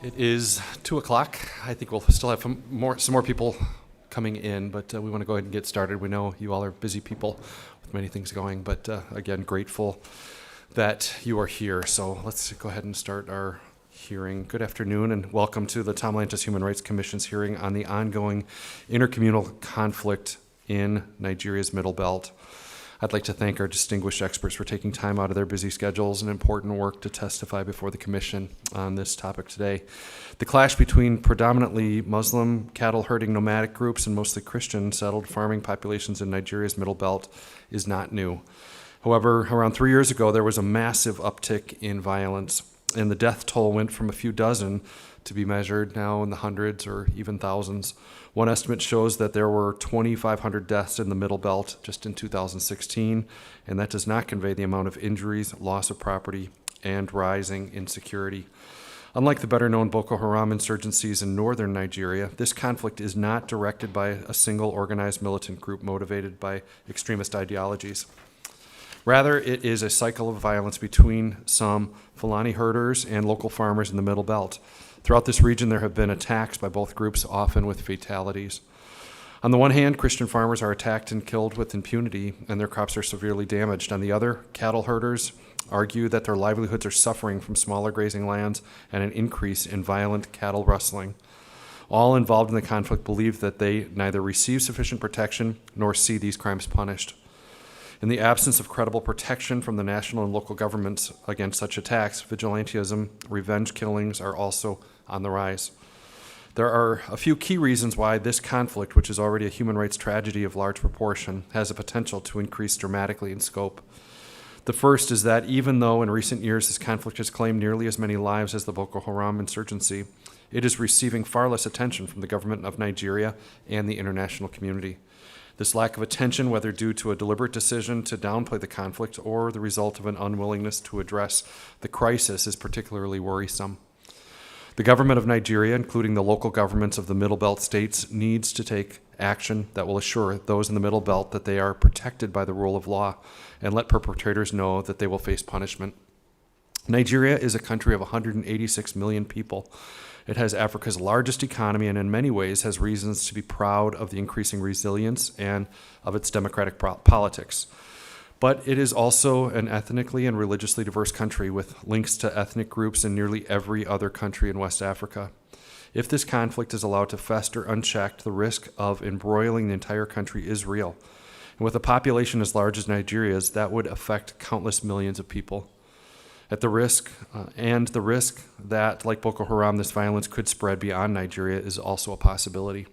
It is 2 o'clock. I think we'll still have some more people coming in, but we want to go ahead and get started. We know you all are busy people with many things going, but again, grateful that you are here. So let's go ahead and start our hearing. Good afternoon and welcome to the Tom Lantos Human Rights Commission's hearing on the ongoing intercommunal conflict in Nigeria's Middle Belt. I'd like to thank our distinguished experts for taking time out of their busy schedules and important work to testify before the Commission on this topic today. The clash between predominantly Muslim cattle herding nomadic groups and mostly Christian settled farming populations in Nigeria's Middle Belt is not new. However, around 3 years ago, there was a massive uptick in violence, and the death toll went from a few dozen to be measured now in the hundreds or even thousands. One estimate shows that there were 2,500 deaths in the Middle Belt just in 2016, and that does not convey the amount of injuries, loss of property, and rising insecurity. Unlike the better-known Boko Haram insurgencies in northern Nigeria, this conflict is not directed by a single organized militant group motivated by extremist ideologies. Rather, it is a cycle of violence between some Fulani herders and local farmers in the Middle Belt. Throughout this region, there have been attacks by both groups, often with fatalities. On the one hand, Christian farmers are attacked and killed with impunity, and their crops are severely damaged. On the other, cattle herders argue that their livelihoods are suffering from smaller grazing lands and an increase in violent cattle rustling. All involved in the conflict believe that they neither receive sufficient protection nor see these crimes punished. In the absence of credible protection from the national and local governments against such attacks, vigilantism, revenge killings are also on the rise. There are a few key reasons why this conflict, which is already a human rights tragedy of large proportion, has the potential to increase dramatically in scope. The first is that even though in recent years this conflict has claimed nearly as many lives as the Boko Haram insurgency, it is receiving far less attention from the government of Nigeria and the international community. This lack of attention, whether due to a deliberate decision to downplay the conflict or the result of an unwillingness to address the crisis, is particularly worrisome. The government of Nigeria, including the local governments of the Middle Belt states, needs to take action that will assure those in the Middle Belt that they are protected by the rule of law and let perpetrators know that they will face punishment. Nigeria is a country of 186 million people. It has Africa's largest economy and in many ways has reasons to be proud of the increasing resilience and of its democratic politics. But it is also an ethnically and religiously diverse country with links to ethnic groups in nearly every other country in West Africa. If this conflict is allowed to fester unchecked, the risk of embroiling the entire country is real. And with a population as large as Nigeria's, that would affect countless millions of people. The risk that, like Boko Haram, this violence could spread beyond Nigeria is also a possibility.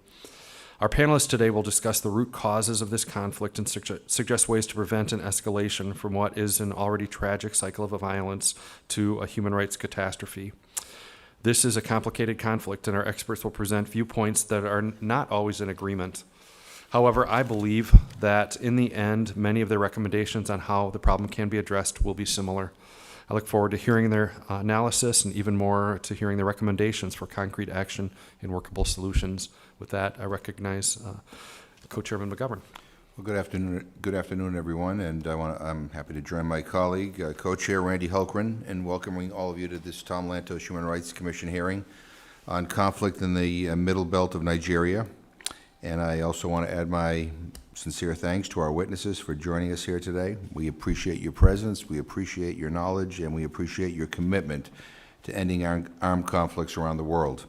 Our panelists today will discuss the root causes of this conflict and suggest ways to prevent an escalation from what is an already tragic cycle of violence to a human rights catastrophe. This is a complicated conflict, and our experts will present viewpoints that are not always in agreement. However, I believe that in the end, many of their recommendations on how the problem can be addressed will be similar. I look forward to hearing their analysis and even more to hearing their recommendations for concrete action and workable solutions. With that, I recognize Co-Chairman McGovern. Well, good afternoon, everyone, and I'm happy to join my colleague, Co-Chair Randy Hulkran, in welcoming all of you to this Tom Lantos Human Rights Commission hearing on conflict in the Middle Belt of Nigeria. And I also want to add my sincere thanks to our witnesses for joining us here today. We appreciate your presence, we appreciate your knowledge, and we appreciate your commitment to ending armed conflicts around the world.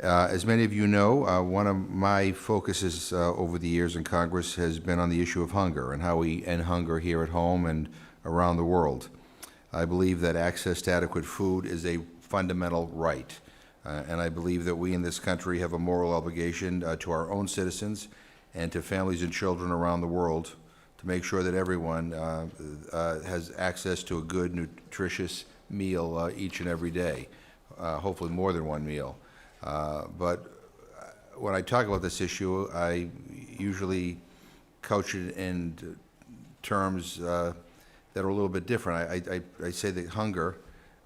As many of you know, one of my focuses over the years in Congress has been on the issue of hunger and how we end hunger here at home and around the world. I believe that access to adequate food is a fundamental right, and I believe that we in this country have a moral obligation to our own citizens and to families and children around the world to make sure that everyone has access to a good, nutritious meal each and every day, hopefully more than one meal. But when I talk about this issue, I usually couch it in terms that are a little bit different. I say that hunger,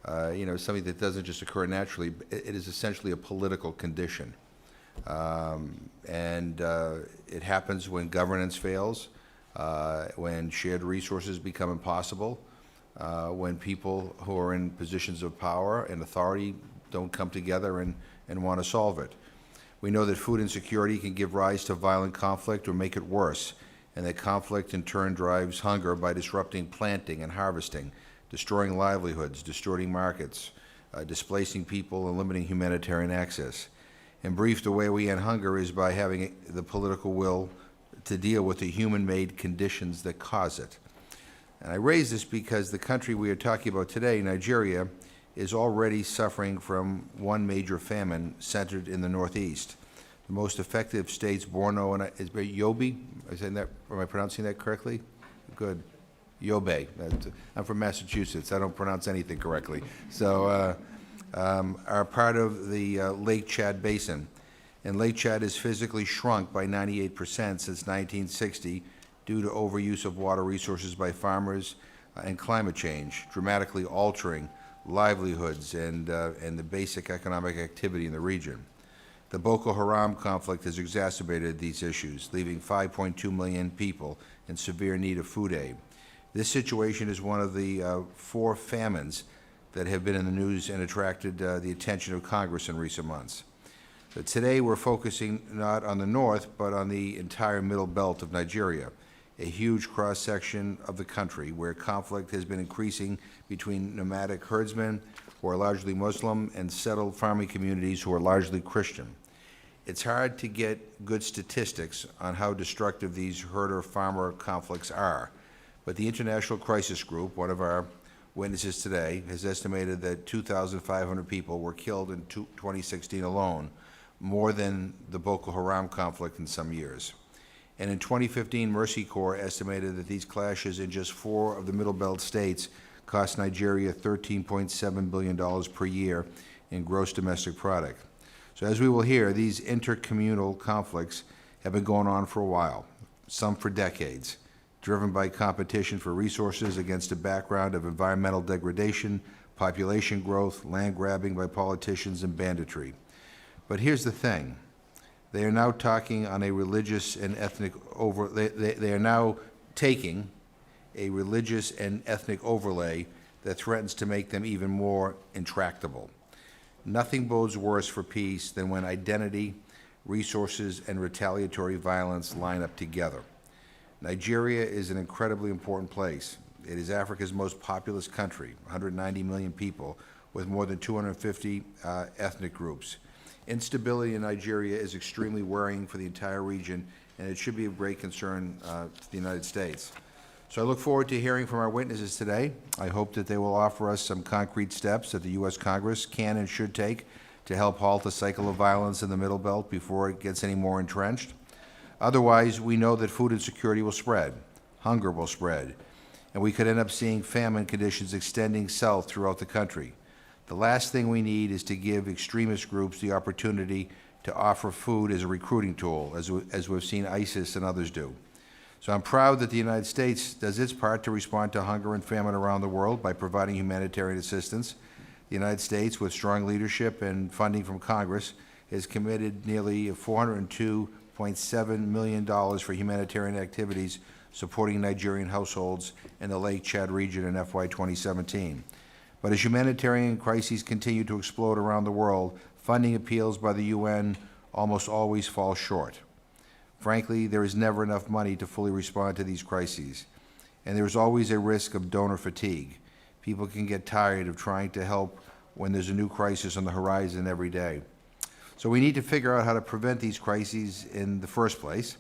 is something that doesn't just occur naturally. It is essentially a political condition. It happens when governance fails, when shared resources become impossible, when people who are in positions of power and authority don't come together and want to solve it. We know that food insecurity can give rise to violent conflict or make it worse, and that conflict in turn drives hunger by disrupting planting and harvesting, destroying livelihoods, distorting markets, displacing people, and limiting humanitarian access. In brief, the way we end hunger is by having the political will to deal with the human-made conditions that cause it. And I raise this because the country we are talking about today, Nigeria, is already suffering from one major famine centered in the Northeast. The most affected states, Borno and Yobe, am I pronouncing that correctly? Good. Yobe. I'm from Massachusetts. I don't pronounce anything correctly. So, are part of the Lake Chad Basin. And Lake Chad has physically shrunk by 98% since 1960 due to overuse of water resources by farmers and climate change, dramatically altering livelihoods and the basic economic activity in the region. The Boko Haram conflict has exacerbated these issues, leaving 5.2 million people in severe need of food aid. This situation is one of the 4 famines that have been in the news and attracted the attention of Congress in recent months. But today we're focusing not on the north, but on the entire middle belt of Nigeria, a huge cross-section of the country where conflict has been increasing between nomadic herdsmen, who are largely Muslim, and settled farming communities who are largely Christian. It's hard to get good statistics on how destructive these herder-farmer conflicts are, but the International Crisis Group, one of our witnesses today, has estimated that 2,500 people were killed in 2016 alone, more than the Boko Haram conflict in some years. And in 2015, Mercy Corps estimated that these clashes in just 4 of the Middle Belt states cost Nigeria $13.7 billion per year in gross domestic product. So as we will hear, these inter-communal conflicts have been going on for a while, some for decades, driven by competition for resources against a background of environmental degradation, population growth, land grabbing by politicians, and banditry. But here's the thing. They are now taking a religious and ethnic overlay that threatens to make them even more intractable. Nothing bodes worse for peace than when identity, resources, and retaliatory violence line up together. Nigeria is an incredibly important place. It is Africa's most populous country, 190 million people, with more than 250 ethnic groups. Instability in Nigeria is extremely worrying for the entire region, and it should be of great concern to the United States. So I look forward to hearing from our witnesses today. I hope that they will offer us some concrete steps that the U.S. Congress can and should take to help halt the cycle of violence in the Middle Belt before it gets any more entrenched. Otherwise, we know that food insecurity will spread, hunger will spread, and we could end up seeing famine conditions extending south throughout the country. The last thing we need is to give extremist groups the opportunity to offer food as a recruiting tool, as we've seen ISIS and others do. So I'm proud that the United States does its part to respond to hunger and famine around the world by providing humanitarian assistance. The United States, with strong leadership and funding from Congress, has committed nearly $402.7 million for humanitarian activities supporting Nigerian households in the Lake Chad region in FY 2017. But as humanitarian crises continue to explode around the world, funding appeals by the UN almost always fall short. Frankly, there is never enough money to fully respond to these crises, and there is always a risk of donor fatigue. People can get tired of trying to help when there's a new crisis on the horizon every day. So we need to figure out how to prevent these crises in the first place,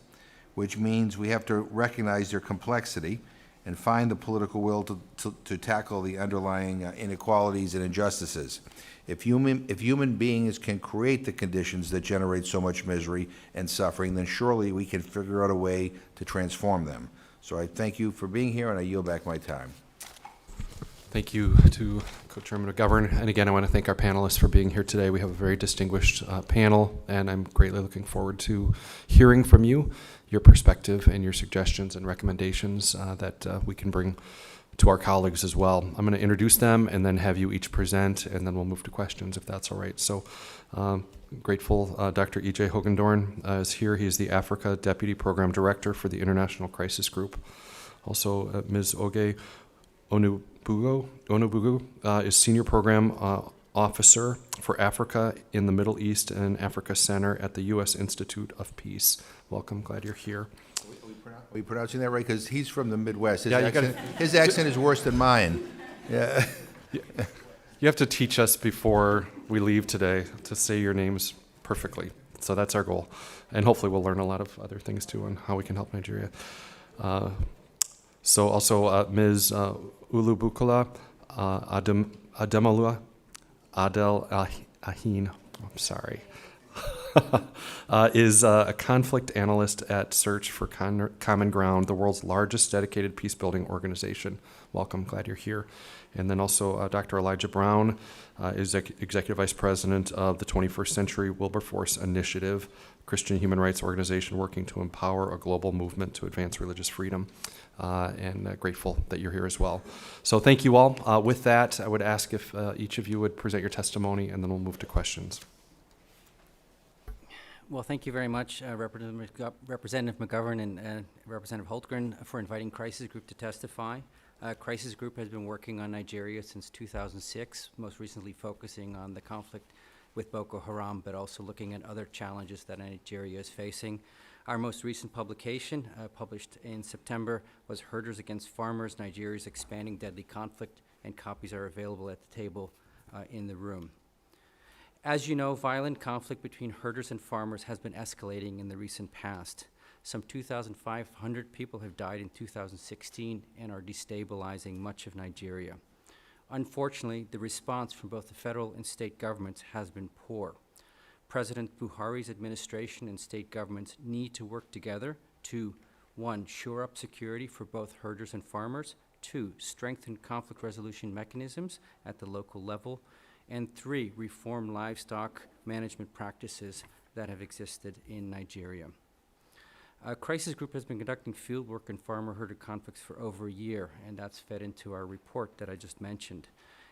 which means we have to recognize their complexity and find the political will to tackle the underlying inequalities and injustices. If human beings can create the conditions that generate so much misery and suffering, then surely we can figure out a way to transform them. So I thank you for being here, and I yield back my time. Thank you to Co-Chairman McGovern. And again, I want to thank our panelists for being here today. We have a very distinguished panel, and I'm greatly looking forward to hearing from you, your perspective and your suggestions and recommendations that we can bring to our colleagues as well. I'm going to introduce them and then have you each present, and then we'll move to questions if that's all right. So grateful Dr. E.J. Hogendorn is here. He is the Africa Deputy Program Director for the International Crisis Group. Also, Ms. Oge Onubugu is Senior Program Officer for Africa in the Middle East and Africa Center at the U.S. Institute of Peace. Welcome, glad you're here. Are we pronouncing that right? Because he's from the Midwest. His, Yeah, you his accent is worse than mine. Yeah. You have to teach us before we leave today to say your names perfectly. So that's our goal. And hopefully we'll learn a lot of other things too on how we can help Nigeria. So also Ms. Ulubukula Ademalua Adel Ahin, I'm sorry, is a conflict analyst at Search for Common Ground, the world's largest dedicated peace-building organization. Welcome, glad you're here. And then also Dr. Elijah Brown is Executive Vice President of the 21st Century Wilberforce Initiative, Christian human rights organization working to empower a global movement to advance religious freedom. And grateful that you're here as well. So thank you all. With that, I would ask if each of you would present your testimony, and then we'll move to questions. Well, thank you very much, Representative McGovern and Representative Holtgren, for inviting Crisis Group to testify. Crisis Group has been working on Nigeria since 2006, most recently focusing on the conflict with Boko Haram, but also looking at other challenges that Nigeria is facing. Our most recent publication, published in September, was Herders Against Farmers, Nigeria's Expanding Deadly Conflict, and copies are available at the table in the room. As you know, violent conflict between herders and farmers has been escalating in the recent past. Some 2,500 people have died in 2016 and are destabilizing much of Nigeria. Unfortunately, the response from both the federal and state governments has been poor. President Buhari's administration and state governments need to work together to, 1, shore up security for both herders and farmers, 2, strengthen conflict resolution mechanisms at the local level, and 3, reform livestock management practices that have existed in Nigeria. Crisis Group has been conducting field work in farmer-herder conflicts for over a year, and that's fed into our report that I just mentioned.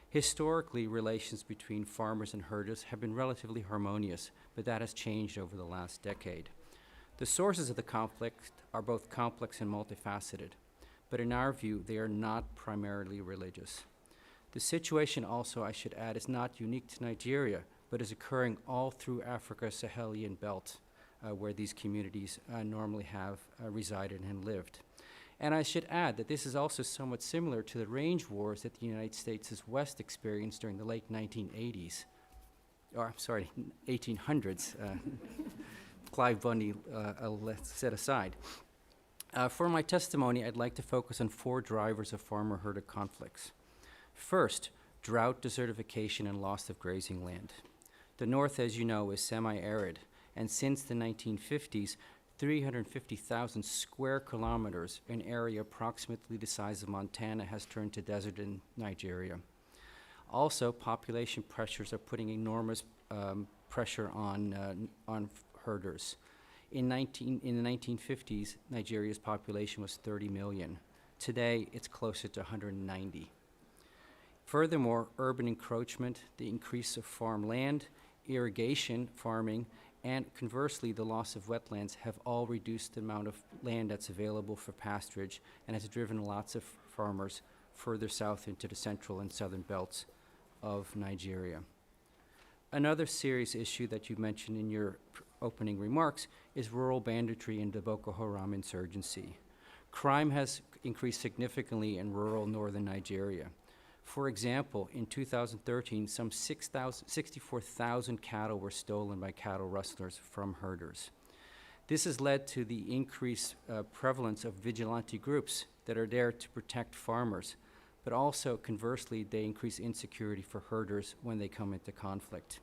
Historically, relations between farmers and herders have been relatively harmonious, but that has changed over the last decade. The sources of the conflict are both complex and multifaceted, but in our view, they are not primarily religious. The situation also, I should add, is not unique to Nigeria, but is occurring all through Africa's Sahelian belt, where these communities normally have resided and lived. And I should add that this is also somewhat similar to the range wars that the United States' West experienced during the late 1800s. Clive Bundy set aside. For my testimony, I'd like to focus on 4 drivers of farmer-herder conflicts. First, drought, desertification, and loss of grazing land. The North, as you know, is semi-arid, and since the 1950s, 350,000 square kilometers, an area approximately the size of Montana, has turned to desert in Nigeria. Also, population pressures are putting enormous pressure on herders. In the 1950s, Nigeria's population was 30 million. Today, it's closer to 190. Furthermore, urban encroachment, the increase of farmland, irrigation farming, and conversely, the loss of wetlands have all reduced the amount of land that's available for pasturage and has driven lots of farmers further south into the central and southern belts of Nigeria. Another serious issue that you mentioned in your opening remarks is rural banditry and the Boko Haram insurgency. Crime has increased significantly in rural northern Nigeria. For example, in 2013, some 64,000 cattle were stolen by cattle rustlers from herders. This has led to the increased prevalence of vigilante groups that are there to protect farmers, but also, conversely, they increase insecurity for herders when they come into conflict.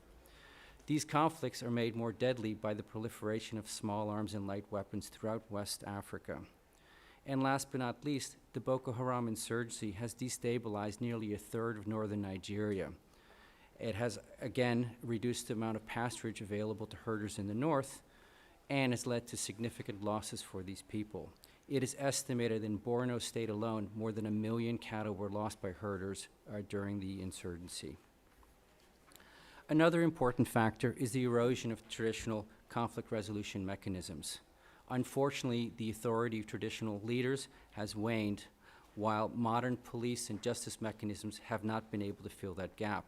These conflicts are made more deadly by the proliferation of small arms and light weapons throughout West Africa. And last but not least, the Boko Haram insurgency has destabilized nearly a third of northern Nigeria. It has, again, reduced the amount of pasturage available to herders in the north and has led to significant losses for these people. It is estimated in Borno State alone, more than 1 million cattle were lost by herders during the insurgency. Another important factor is the erosion of traditional conflict resolution mechanisms. Unfortunately, the authority of traditional leaders has waned, while modern police and justice mechanisms have not been able to fill that gap.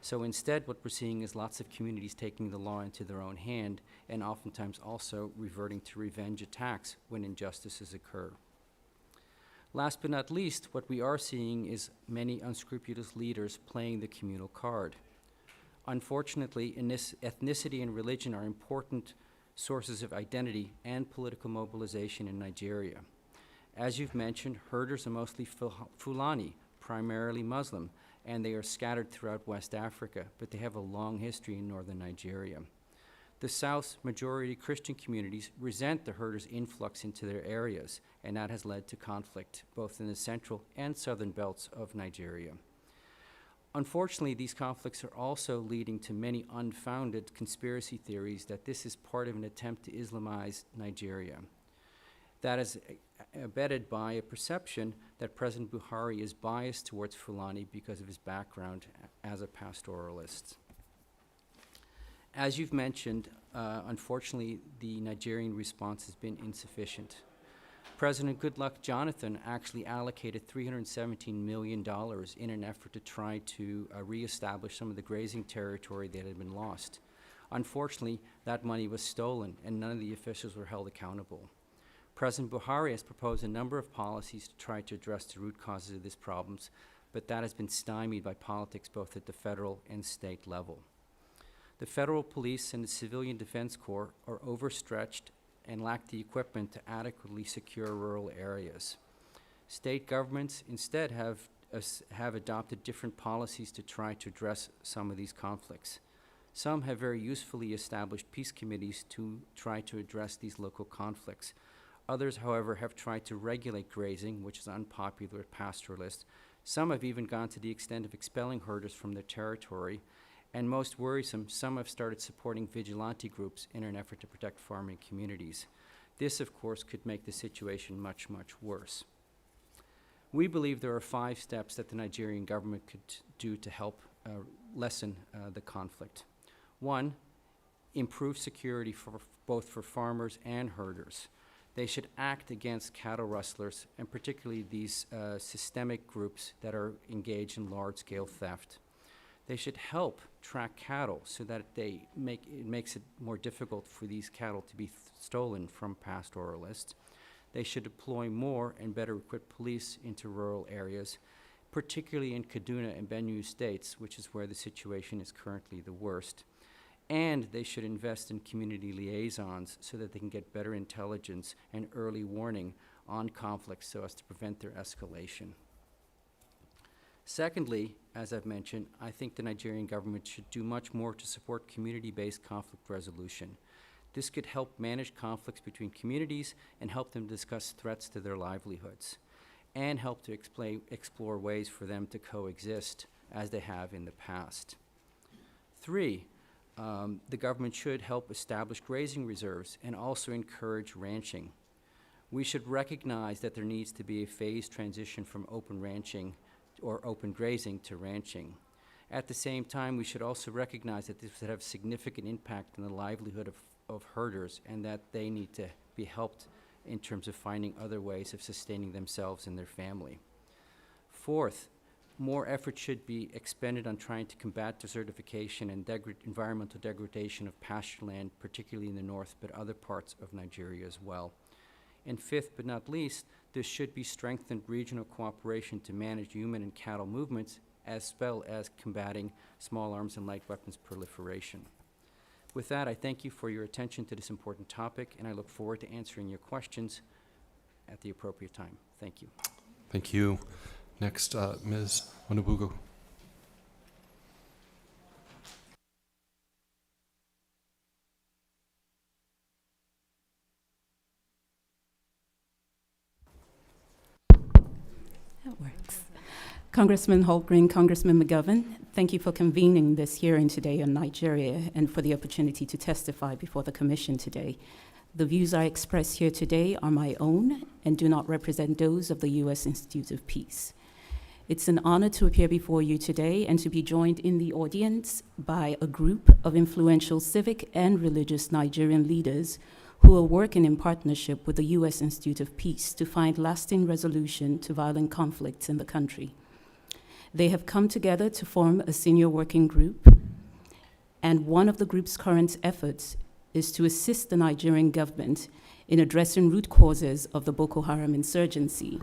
So instead, what we're seeing is lots of communities taking the law into their own hand and oftentimes also reverting to revenge attacks when injustices occur. Last but not least, what we are seeing is many unscrupulous leaders playing the communal card. Unfortunately, ethnicity and religion are important sources of identity and political mobilization in Nigeria. As you've mentioned, herders are mostly Fulani, primarily Muslim, and they are scattered throughout West Africa, but they have a long history in northern Nigeria. The South's majority Christian communities resent the herders' influx into their areas, and that has led to conflict both in the central and southern belts of Nigeria. Unfortunately, these conflicts are also leading to many unfounded conspiracy theories that this is part of an attempt to Islamize Nigeria. That is abetted by a perception that President Buhari is biased towards Fulani because of his background as a pastoralist. As you've mentioned, unfortunately, the Nigerian response has been insufficient. President Goodluck Jonathan actually allocated $317 million in an effort to try to reestablish some of the grazing territory that had been lost. Unfortunately, that money was stolen and none of the officials were held accountable. President Buhari has proposed a number of policies to try to address the root causes of these problems, but that has been stymied by politics both at the federal and state level. The federal police and the civilian defense corps are overstretched and lack the equipment to adequately secure rural areas. State governments instead have adopted different policies to try to address some of these conflicts. Some have very usefully established peace committees to try to address these local conflicts. Others, however, have tried to regulate grazing, which is unpopular with pastoralists. Some have even gone to the extent of expelling herders from their territory. And most worrisome, some have started supporting vigilante groups in an effort to protect farming communities. This, of course, could make the situation much, much worse. We believe there are 5 steps that the Nigerian government could do to help lessen the conflict. 1, improve security both for farmers and herders. They should act against cattle rustlers, and particularly these systemic groups that are engaged in large-scale theft. They should help track cattle so that it makes it more difficult for these cattle to be stolen from pastoralists. They should deploy more and better equipped police into rural areas, particularly in Kaduna and Benue states, which is where the situation is currently the worst. And they should invest in community liaisons so that they can get better intelligence and early warning on conflicts so as to prevent their escalation. Secondly, as I've mentioned, I think the Nigerian government should do much more to support community-based conflict resolution. This could help manage conflicts between communities and help them discuss threats to their livelihoods, and help to explore ways for them to coexist as they have in the past. 3, the government should help establish grazing reserves and also encourage ranching. We should recognize that there needs to be a phased transition from open ranching or open grazing to ranching. At the same time, we should also recognize that this would have significant impact on the livelihood of herders and that they need to be helped in terms of finding other ways of sustaining themselves and their family. 4th, more effort should be expended on trying to combat desertification and environmental degradation of pasture land, particularly in the north, but other parts of Nigeria as well. And 5th, but not least, there should be strengthened regional cooperation to manage human and cattle movements, as well as combating small arms and light weapons proliferation. With that, I thank you for your attention to this important topic, and I look forward to answering your questions at the appropriate time. Thank you. Thank you. Next, Ms. Onabugo. That works. Congressman Holmgren, Congressman McGovern, thank you for convening this hearing today on Nigeria and for the opportunity to testify before the Commission today. The views I express here today are my own and do not represent those of the U.S. Institute of Peace. It's an honor to appear before you today and to be joined in the audience by a group of influential civic and religious Nigerian leaders who are working in partnership with the U.S. Institute of Peace to find lasting resolution to violent conflicts in the country. They have come together to form a senior working group, and one of the group's current efforts is to assist the Nigerian government in addressing root causes of the Boko Haram insurgency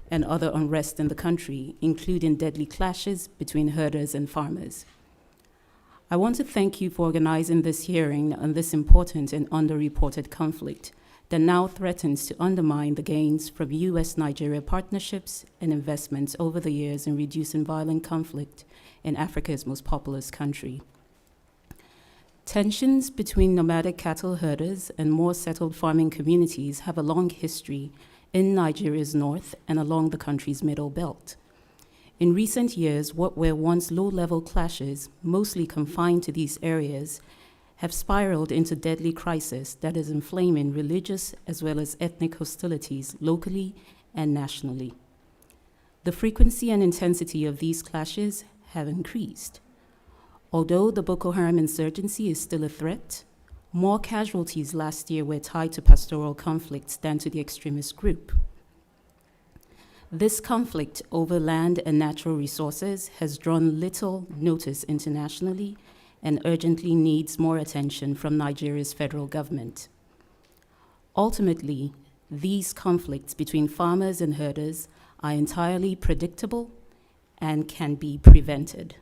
and other unrest in the country, including deadly clashes between herders and farmers. I want to thank you for organizing this hearing on this important and underreported conflict that now threatens to undermine the gains from U.S.-Nigeria partnerships and investments over the years in reducing violent conflict in Africa's most populous country. Tensions between nomadic cattle herders and more settled farming communities have a long history in Nigeria's north and along the country's middle belt. In recent years, what were once low-level clashes, mostly confined to these areas, have spiraled into deadly crisis that is inflaming religious as well as ethnic hostilities locally and nationally. The frequency and intensity of these clashes have increased. Although the Boko Haram insurgency is still a threat, more casualties last year were tied to pastoral conflicts than to the extremist group. This conflict over land and natural resources has drawn little notice internationally and urgently needs more attention from Nigeria's federal government. Ultimately, these conflicts between farmers and herders are entirely predictable and can be prevented.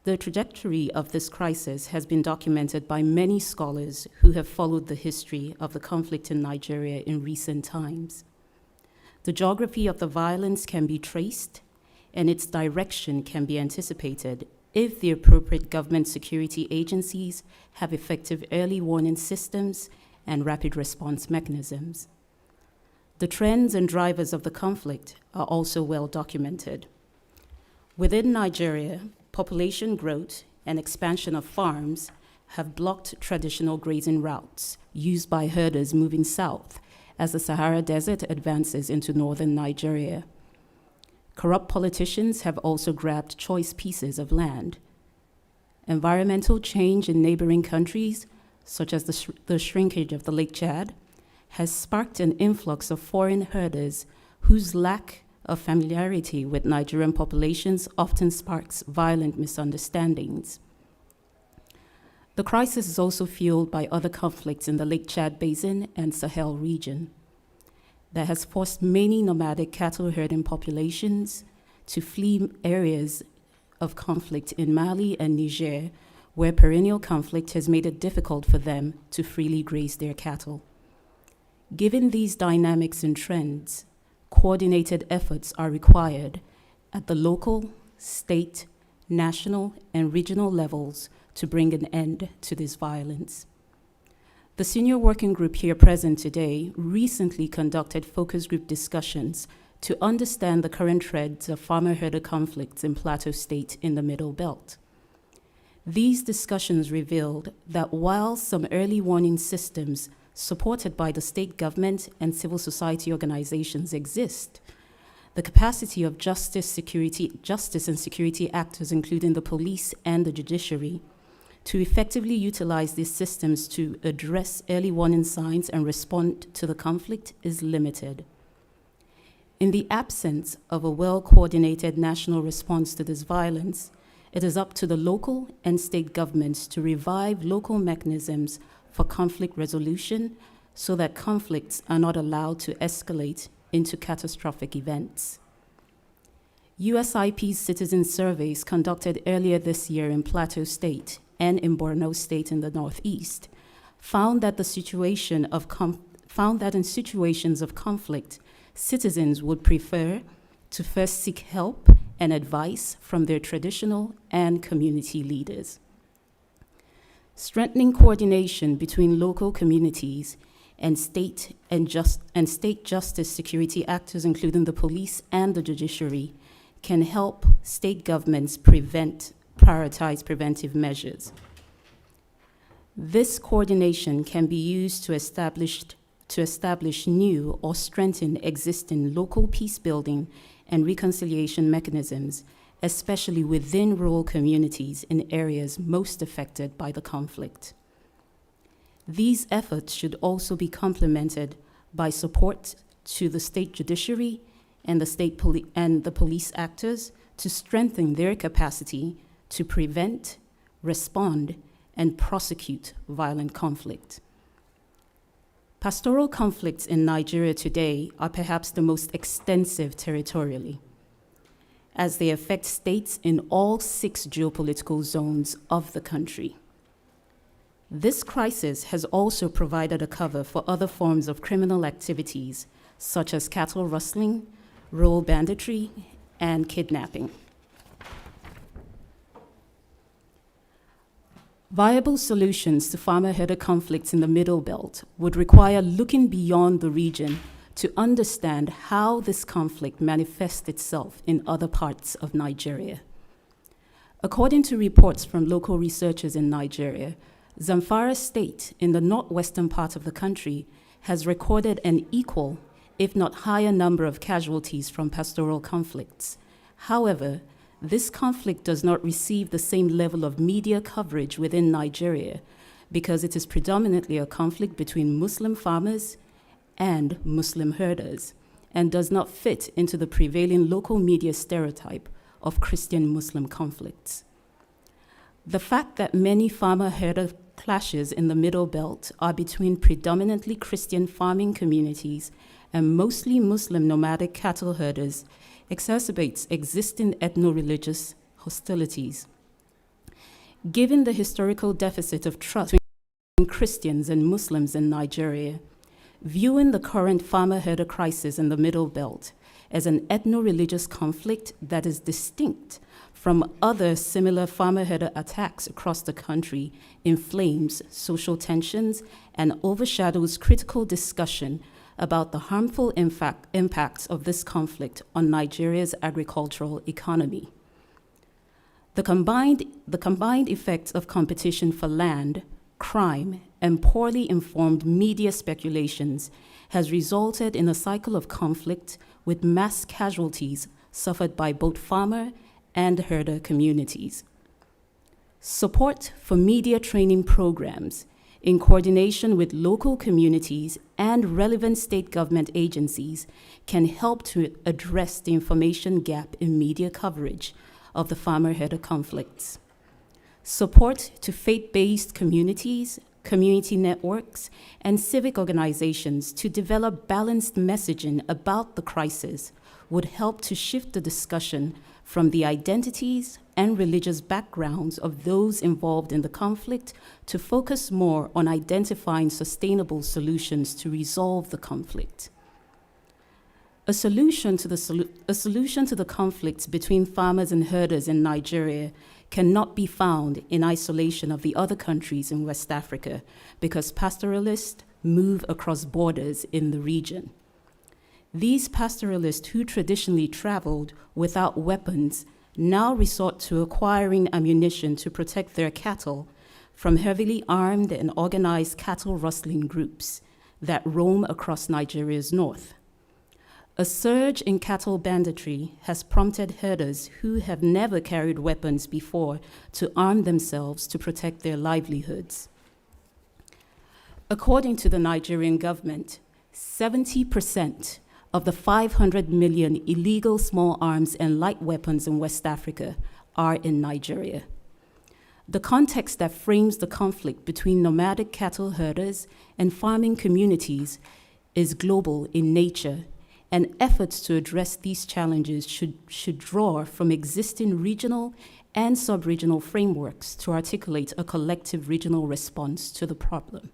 The trajectory of this crisis has been documented by many scholars who have followed the history of the conflict in Nigeria in recent times. The geography of the violence can be traced, and its direction can be anticipated if the appropriate government security agencies have effective early warning systems and rapid response mechanisms. The trends and drivers of the conflict are also well documented. Within Nigeria, population growth and expansion of farms have blocked traditional grazing routes used by herders moving south as the Sahara Desert advances into northern Nigeria. Corrupt politicians have also grabbed choice pieces of land. Environmental change in neighboring countries, such as the shrinkage of the Lake Chad, has sparked an influx of foreign herders whose lack of familiarity with Nigerian populations often sparks violent misunderstandings. The crisis is also fueled by other conflicts in the Lake Chad Basin and Sahel region that has forced many nomadic cattle herding populations to flee areas of conflict in Mali and Niger, where perennial conflict has made it difficult for them to freely graze their cattle. Given these dynamics and trends, coordinated efforts are required at the local, state, national, and regional levels to bring an end to this violence. The senior working group here present today recently conducted focus group discussions to understand the current trends of farmer-herder conflicts in Plateau State in the Middle Belt. These discussions revealed that while some early warning systems supported by the state government and civil society organizations exist, the capacity of justice and security actors, including the police and the judiciary, to effectively utilize these systems to address early warning signs and respond to the conflict is limited. In the absence of a well-coordinated national response to this violence, it is up to the local and state governments to revive local mechanisms for conflict resolution so that conflicts are not allowed to escalate into catastrophic events. USIP's citizen surveys conducted earlier this year in Plateau State and in Borno State in the Northeast found that in situations of conflict, citizens would prefer to first seek help and advice from their traditional and community leaders. Strengthening coordination between local communities and state justice security actors, including the police and the judiciary, can help state governments prioritize preventive measures. This coordination can be used to establish new or strengthen existing local peace building and reconciliation mechanisms, especially within rural communities in areas most affected by the conflict. These efforts should also be complemented by support to the state judiciary and the police actors to strengthen their capacity to prevent, respond, and prosecute violent conflict. Pastoral conflicts in Nigeria today are perhaps the most extensive territorially, as they affect states in all 6 geopolitical zones of the country. This crisis has also provided a cover for other forms of criminal activities, such as cattle rustling, rural banditry, and kidnapping. Viable solutions to farmer-herder conflicts in the Middle Belt would require looking beyond the region to understand how this conflict manifests itself in other parts of Nigeria. According to reports from local researchers in Nigeria, Zamfara State, in the northwestern part of the country, has recorded an equal, if not higher, number of casualties from pastoral conflicts. However, this conflict does not receive the same level of media coverage within Nigeria because it is predominantly a conflict between Muslim farmers and Muslim herders and does not fit into the prevailing local media stereotype of Christian-Muslim conflicts. The fact that many farmer-herder clashes in the Middle Belt are between predominantly Christian farming communities and mostly Muslim nomadic cattle herders exacerbates existing ethno-religious hostilities. Given the historical deficit of trust between Christians and Muslims in Nigeria, viewing the current farmer-herder crisis in the Middle Belt as an ethno-religious conflict that is distinct from other similar farmer-herder attacks across the country inflames social tensions and overshadows critical discussion about the harmful impacts of this conflict on Nigeria's agricultural economy. The combined effects of competition for land, crime, and poorly informed media speculations has resulted in a cycle of conflict with mass casualties suffered by both farmer and herder communities. Support for media training programs in coordination with local communities and relevant state government agencies can help to address the information gap in media coverage of the farmer-herder conflicts. Support to faith-based communities, community networks, and civic organizations to develop balanced messaging about the crisis would help to shift the discussion from the identities and religious backgrounds of those involved in the conflict to focus more on identifying sustainable solutions to resolve the conflict. A solution to the conflicts between farmers and herders in Nigeria cannot be found in isolation of the other countries in West Africa because pastoralists move across borders in the region. These pastoralists who traditionally traveled without weapons now resort to acquiring ammunition to protect their cattle from heavily armed and organized cattle rustling groups that roam across Nigeria's north. A surge in cattle banditry has prompted herders who have never carried weapons before to arm themselves to protect their livelihoods. According to the Nigerian government, 70% of the 500 million illegal small arms and light weapons in West Africa are in Nigeria. The context that frames the conflict between nomadic cattle herders and farming communities is global in nature, and efforts to address these challenges should draw from existing regional and sub-regional frameworks to articulate a collective regional response to the problem.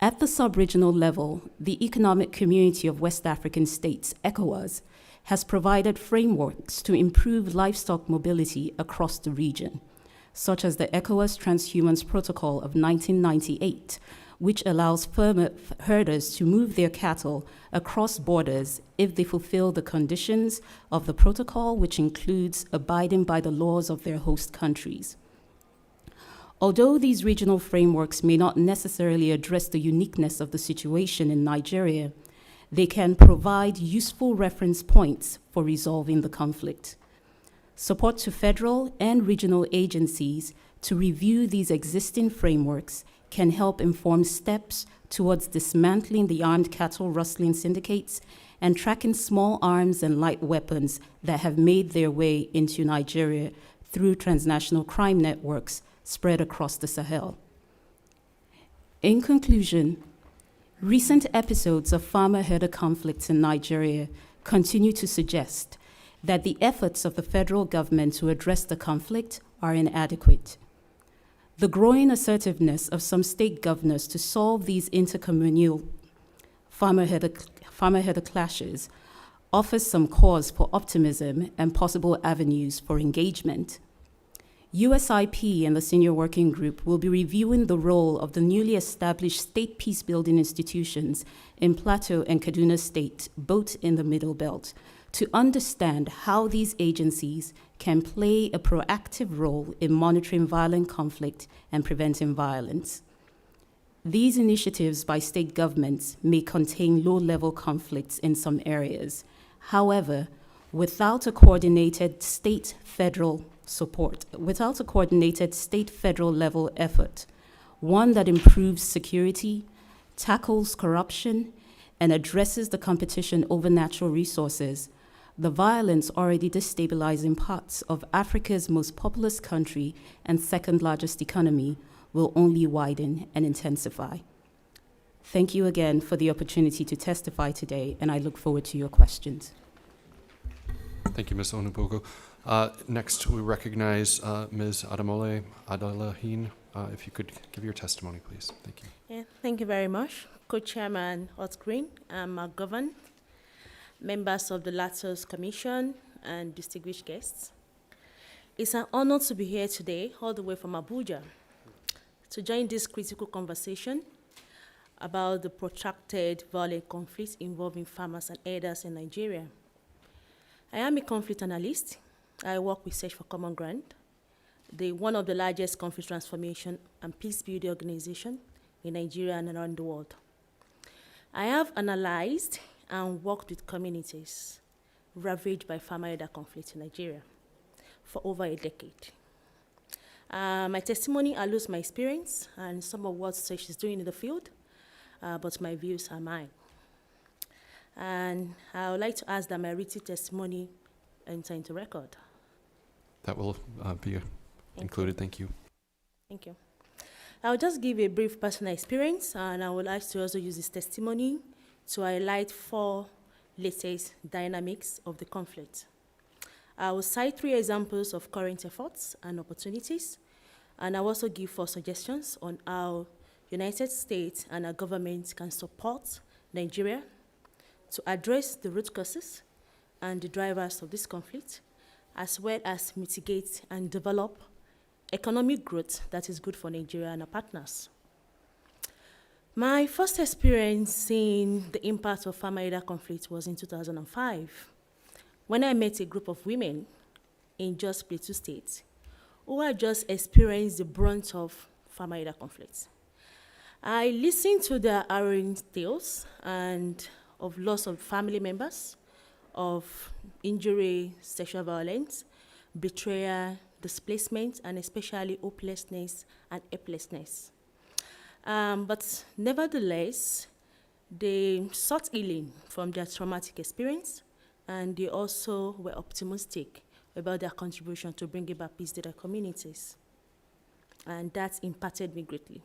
At the sub-regional level, the Economic Community of West African States, ECOWAS, has provided frameworks to improve livestock mobility across the region, such as the ECOWAS Transhumance Protocol of 1998, which allows herders to move their cattle across borders if they fulfill the conditions of the protocol, which includes abiding by the laws of their host countries. Although these regional frameworks may not necessarily address the uniqueness of the situation in Nigeria, they can provide useful reference points for resolving the conflict. Support to federal and regional agencies to review these existing frameworks can help inform steps towards dismantling the armed cattle rustling syndicates and tracking small arms and light weapons that have made their way into Nigeria through transnational crime networks spread across the Sahel. In conclusion, recent episodes of farmer-herder conflicts in Nigeria continue to suggest that the efforts of the federal government to address the conflict are inadequate. The growing assertiveness of some state governors to solve these intercommunal farmer-herder clashes offers some cause for optimism and possible avenues for engagement. USIP and the Senior Working Group will be reviewing the role of the newly established state peace-building institutions in Plateau and Kaduna State, both in the Middle Belt, to understand how these agencies can play a proactive role in monitoring violent conflict and preventing violence. These initiatives by state governments may contain low-level conflicts in some areas. However, without a coordinated state-federal level effort, one that improves security, tackles corruption, and addresses the competition over natural resources, the violence already destabilizing parts of Africa's most populous country and second largest economy will only widen and intensify. Thank you again for the opportunity to testify today, and I look forward to your questions. Thank you, Ms. Onubogo. Next, we recognize Ms. Adamole Adalahin. If you could give your testimony, please. Thank you. Yeah, thank you very much. Co-Chairman Green and McGovern, members of the Lantos Commission, and distinguished guests. It's an honor to be here today, all the way from Abuja, to join this critical conversation about the protracted violent conflicts involving farmers and herders in Nigeria. I am a conflict analyst. I work with Search for Common Ground, one of the largest conflict transformation and peace-building organization in Nigeria and around the world. I have analyzed and worked with communities ravaged by farmer-herder conflict in Nigeria for over a decade. My testimony alludes my experience and some of what Search is doing in the field, but my views are mine. And I would like to ask that my written testimony enter into record. That will be included. Thank you. Thank you. I'll just give a brief personal experience, and I would like to also use this testimony to highlight 4 latest dynamics of the conflict. I will cite 3 examples of current efforts and opportunities, and I'll also give 4 suggestions on how United States and our government can support Nigeria to address the root causes and the drivers of this conflict, as well as mitigate and develop economic growth that is good for Nigeria and our partners. My first experience seeing the impact of farmer-herder conflict was in 2005, when I met a group of women in Jos Plateau State who had just experienced the brunt of farmer-herder conflict. I listened to their harrowing tales and of loss of family members, of injury, sexual violence, betrayal, displacement, and especially hopelessness and helplessness. But nevertheless, they sought healing from their traumatic experience, and they also were optimistic about their contribution to bring about peace to their communities. And that impacted me greatly.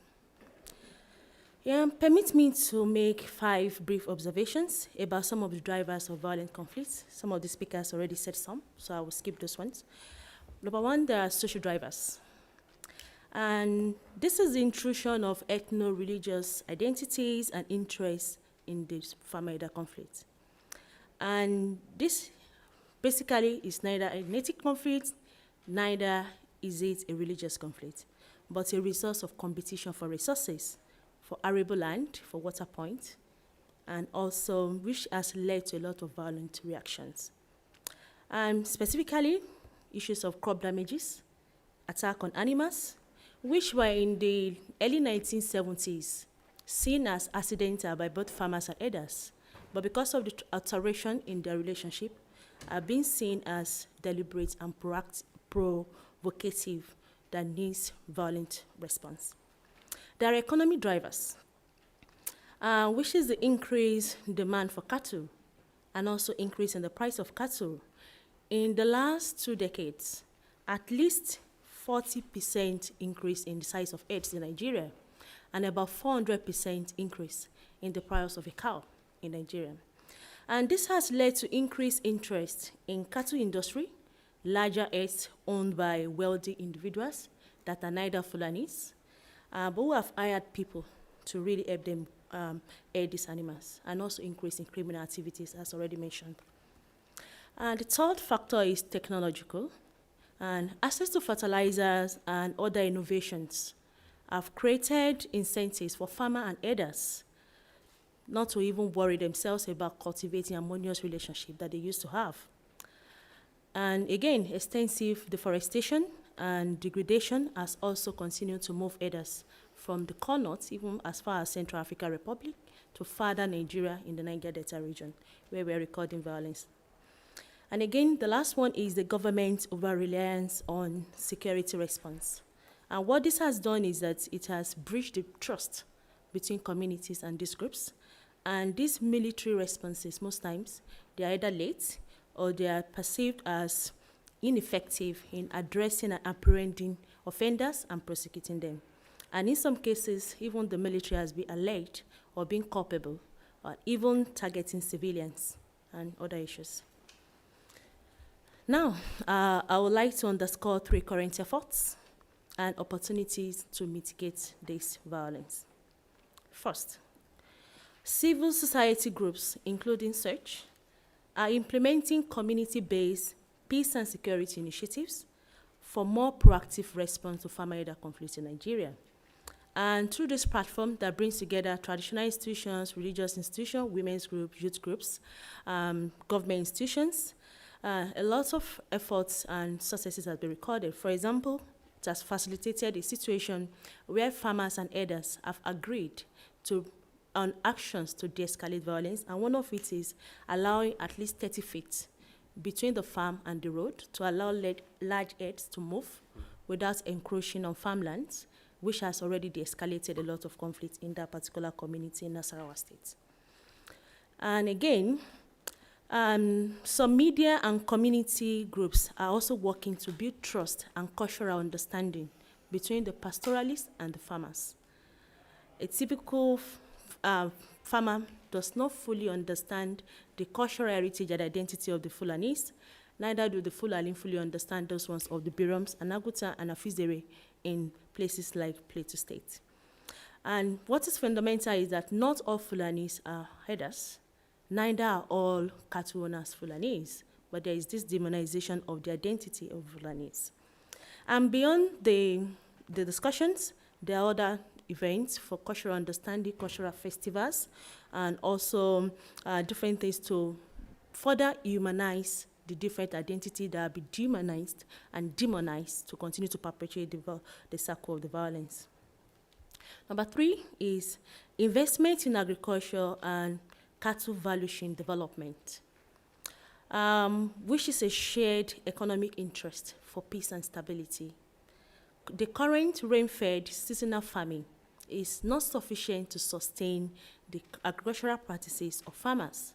Permit me to make 5 brief observations about some of the drivers of violent conflicts. Some of the speakers already said some, so I will skip those ones. Number 1, there are social drivers. And this is the intrusion of ethno-religious identities and interests in this farmer-herder conflict. And this basically is neither an ethnic conflict, neither is it a religious conflict, but a result of competition for resources, for arable land, for water point, and also which has led to a lot of violent reactions. Specifically, issues of crop damages, attack on animals, which were in the early 1970s seen as accidental by both farmers and herders, but because of the alteration in their relationship, are being seen as deliberate and provocative that needs violent response. There are economic drivers, which is the increased demand for cattle and also increase in the price of cattle. In the last 2 decades, at least 40% increase in the size of herds in Nigeria and about 400% increase in the price of a cow in Nigeria. And this has led to increased interest in cattle industry, larger herds owned by wealthy individuals that are neither Fulanis, but who have hired people to really help them herd these animals, and also increase in criminal activities, as already mentioned. And the third factor is technological, and access to fertilizers and other innovations have created incentives for farmers and herders not to even worry themselves about cultivating harmonious relationship that they used to have. And again, extensive deforestation and degradation has also continued to move herders from the core north, even as far as Central African Republic, to further Nigeria in the Niger Delta region, where we're recording violence. And again, the last one is the government's over-reliance on security response. And what this has done is that it has breached the trust between communities and these groups. And these military responses, most times, they are either late or they are perceived as ineffective in addressing and apprehending offenders and prosecuting them. And in some cases, even the military has been alleged or been culpable, or even targeting civilians and other issues. Now, I would like to underscore 3 current efforts and opportunities to mitigate this violence. First, civil society groups, including SEARCH, are implementing community-based peace and security initiatives for more proactive response to farmer-herder conflicts in Nigeria. And through this platform that brings together traditional institutions, religious institutions, women's groups, youth groups, government institutions, a lot of efforts and successes have been recorded. For example, it has facilitated a situation where farmers and herders have agreed on actions to de-escalate violence, and one of it is allowing at least 30 feet between the farm and the road to allow large herds to move without encroaching on farmlands, which has already de-escalated a lot of conflict in that particular community in Nasarawa State. And again, some media and community groups are also working to build trust and cultural understanding between the pastoralists and the farmers. A typical farmer does not fully understand the cultural heritage and identity of the Fulanis, neither do the Fulani fully understand those ones of the Birams, Anaguta, and Afizere in places like Plateau State. And what is fundamental is that not all Fulanis are herders, neither are all cattle owners Fulanis, but there is this demonization of the identity of Fulanis. And beyond the discussions, there are other events for cultural understanding, cultural festivals, and also different things to further humanize the different identity that have been demonized and demonized to continue to perpetuate the circle of the violence. Number 3 is investment in agriculture and cattle value chain development, which is a shared economic interest for peace and stability. The current rain-fed seasonal farming is not sufficient to sustain the agricultural practices of farmers.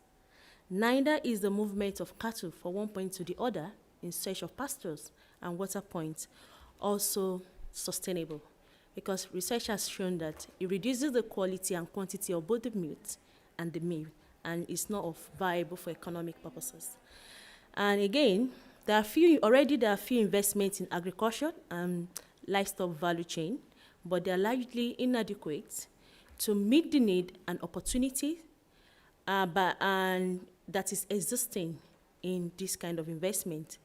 Neither is the movement of cattle from one point to the other in search of pastures and water points also sustainable, because research has shown that it reduces the quality and quantity of both the meat and the meal, and is not viable for economic purposes. And again, there are few investments in agriculture and livestock value chain, but they are largely inadequate to meet the need and opportunity and that is existing in this kind of investment.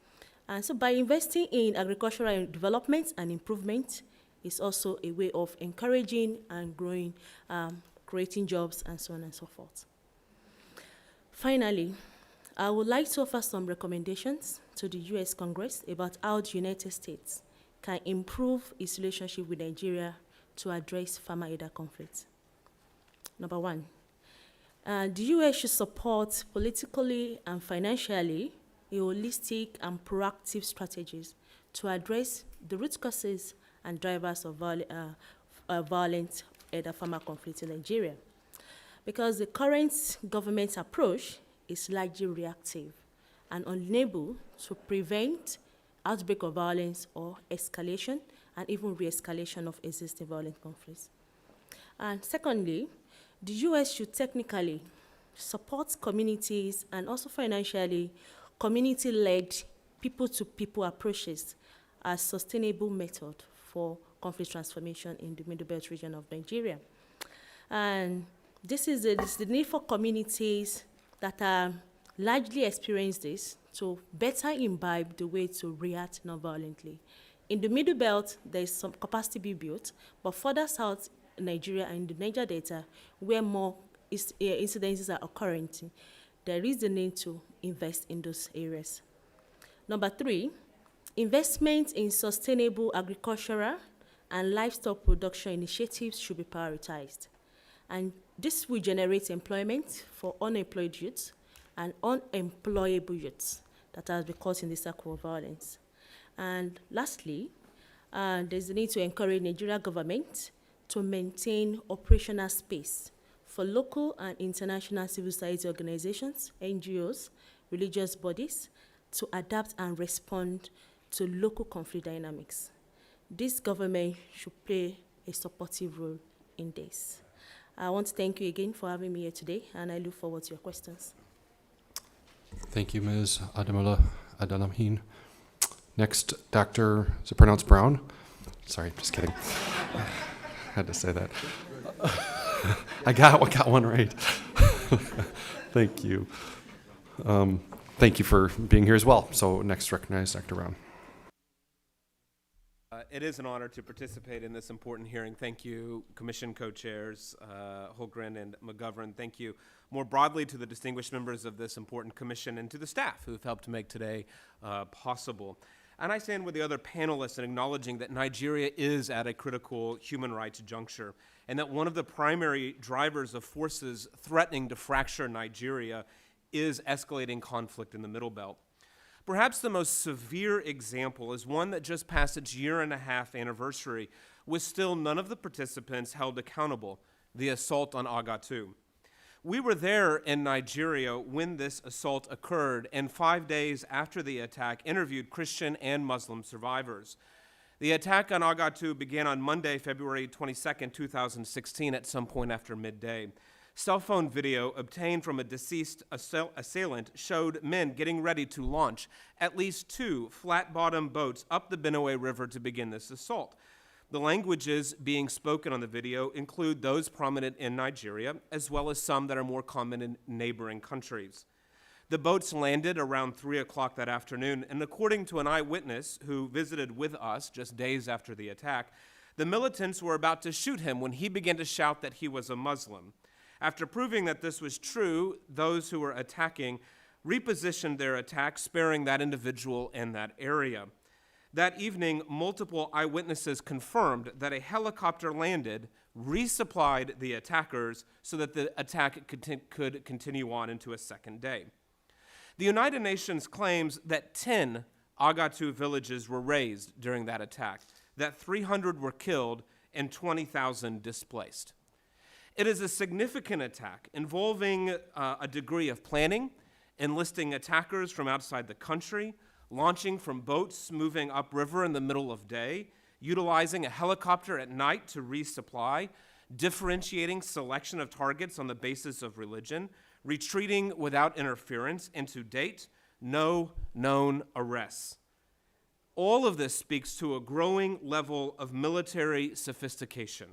And so by investing in agricultural development and improvement is also a way of encouraging and growing, creating jobs, and so on and so forth. Finally, I would like to offer some recommendations to the US Congress about how the United States can improve its relationship with Nigeria to address farmer-herder conflict. Number 1, the US should support politically and financially a holistic and proactive strategies to address the root causes and drivers of violent farmer conflict in Nigeria. Because the current government approach is largely reactive and unable to prevent outbreak of violence or escalation and even re-escalation of existing violent conflicts. And secondly, the US should technically support communities and also financially community-led people-to-people approaches as sustainable method for conflict transformation in the Middle Belt region of Nigeria. And this is the need for communities that are largely experience this to better imbibe the way to react non-violently. In the Middle Belt, there is some capacity being built, but further south in Nigeria and the Niger Delta, where more incidences are occurring, there is the need to invest in those areas. Number 3, investment in sustainable agricultural and livestock production initiatives should be prioritized. And this will generate employment for unemployed youths and unemployable youths that has been caught in the circle of violence. And lastly, there's the need to encourage Nigeria government to maintain operational space for local and international civil society organizations, NGOs, religious bodies, to adapt and respond to local conflict dynamics. This government should play a supportive role in this. I want to thank you again for having me here today, and I look forward to your questions. Thank you, Ms. Ademola Adanamhin. Next, Dr. Is it pronounced Brown? Sorry, just kidding. Had to say that. I got one right. Thank you. Thank you for being here as well. So next, recognize Dr. Brown. It is an honor to participate in this important hearing. Thank you, Commission co-chairs Holgren and McGovern. Thank you more broadly to the distinguished members of this important commission and to the staff who have helped to make today possible. And I stand with the other panelists in acknowledging that Nigeria is at a critical human rights juncture, and that one of the primary drivers of forces threatening to fracture Nigeria is escalating conflict in the Middle Belt. Perhaps the most severe example is one that just passed its year-and-a-half anniversary, with still none of the participants held accountable: the assault on Agatu. We were there in Nigeria when this assault occurred, and 5 days after the attack, interviewed Christian and Muslim survivors. The attack on Agatu began on Monday, February 22nd, 2016, at some point after midday. Cell phone video obtained from a deceased assailant showed men getting ready to launch at least 2 flat-bottom boats up the Benue River to begin this assault. The languages being spoken on the video include those prominent in Nigeria, as well as some that are more common in neighboring countries. The boats landed around 3 o'clock that afternoon, and according to an eyewitness who visited with us just days after the attack, the militants were about to shoot him when he began to shout that he was a Muslim. After proving that this was true, those who were attacking repositioned their attack, sparing that individual in that area. That evening, multiple eyewitnesses confirmed that a helicopter landed, resupplied the attackers so that the attack could continue on into a second day. The United Nations claims that 10 Agatu villages were razed during that attack, that 300 were killed, and 20,000 displaced. It is a significant attack involving a degree of planning, enlisting attackers from outside the country, launching from boats moving upriver in the middle of day, utilizing a helicopter at night to resupply, differentiating selection of targets on the basis of religion, retreating without interference, and to date, no known arrests. All of this speaks to a growing level of military sophistication.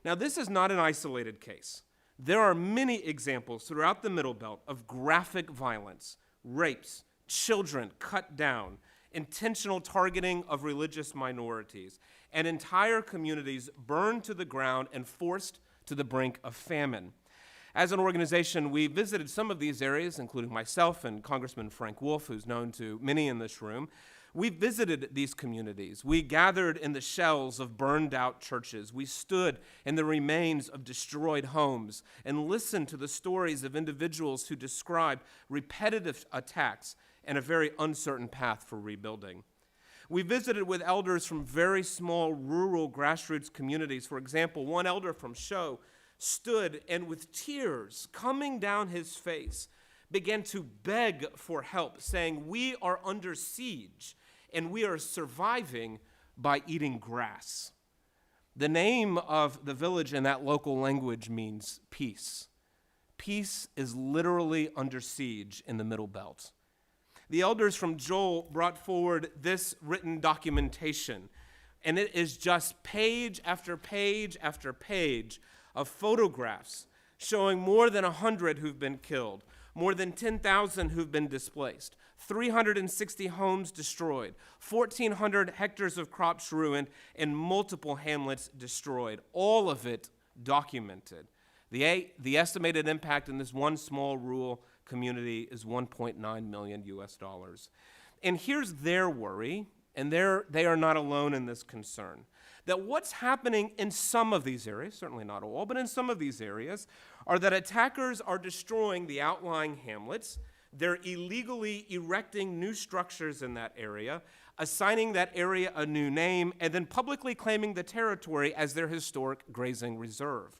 Now, this is not an isolated case. There are many examples throughout the Middle Belt of graphic violence, rapes, children cut down, intentional targeting of religious minorities, and entire communities burned to the ground and forced to the brink of famine. As an organization, we visited some of these areas, including myself and Congressman Frank Wolf, who's known to many in this room. We visited these communities. We gathered in the shells of burned-out churches. We stood in the remains of destroyed homes and listened to the stories of individuals who described repetitive attacks and a very uncertain path for rebuilding. We visited with elders from very small rural grassroots communities. For example, one elder from Show stood and with tears coming down his face began to beg for help, saying, "We are under siege and we are surviving by eating grass." The name of the village in that local language means peace. Peace is literally under siege in the Middle Belt. The elders from Joel brought forward this written documentation, and it is just page after page after page of photographs showing more than 100 who've been killed, more than 10,000 who've been displaced, 360 homes destroyed, 1,400 hectares of crops ruined, and multiple hamlets destroyed, all of it documented. The estimated impact in this one small rural community is $1.9 million US. And here's their worry, and they are not alone in this concern, that what's happening in some of these areas, certainly not all, but in some of these areas, are that attackers are destroying the outlying hamlets. They're illegally erecting new structures in that area, assigning that area a new name, and then publicly claiming the territory as their historic grazing reserve.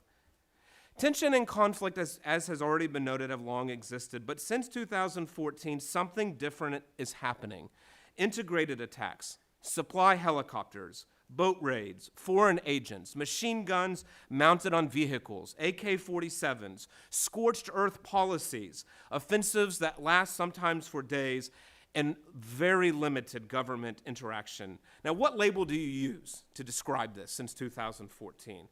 Tension and conflict, as has already been noted, have long existed, but since 2014, something different is happening. Integrated attacks, supply helicopters, boat raids, foreign agents, machine guns mounted on vehicles, AK-47s, scorched earth policies, offensives that last sometimes for days, and very limited government interaction. Now, what label do you use to describe this since 2014?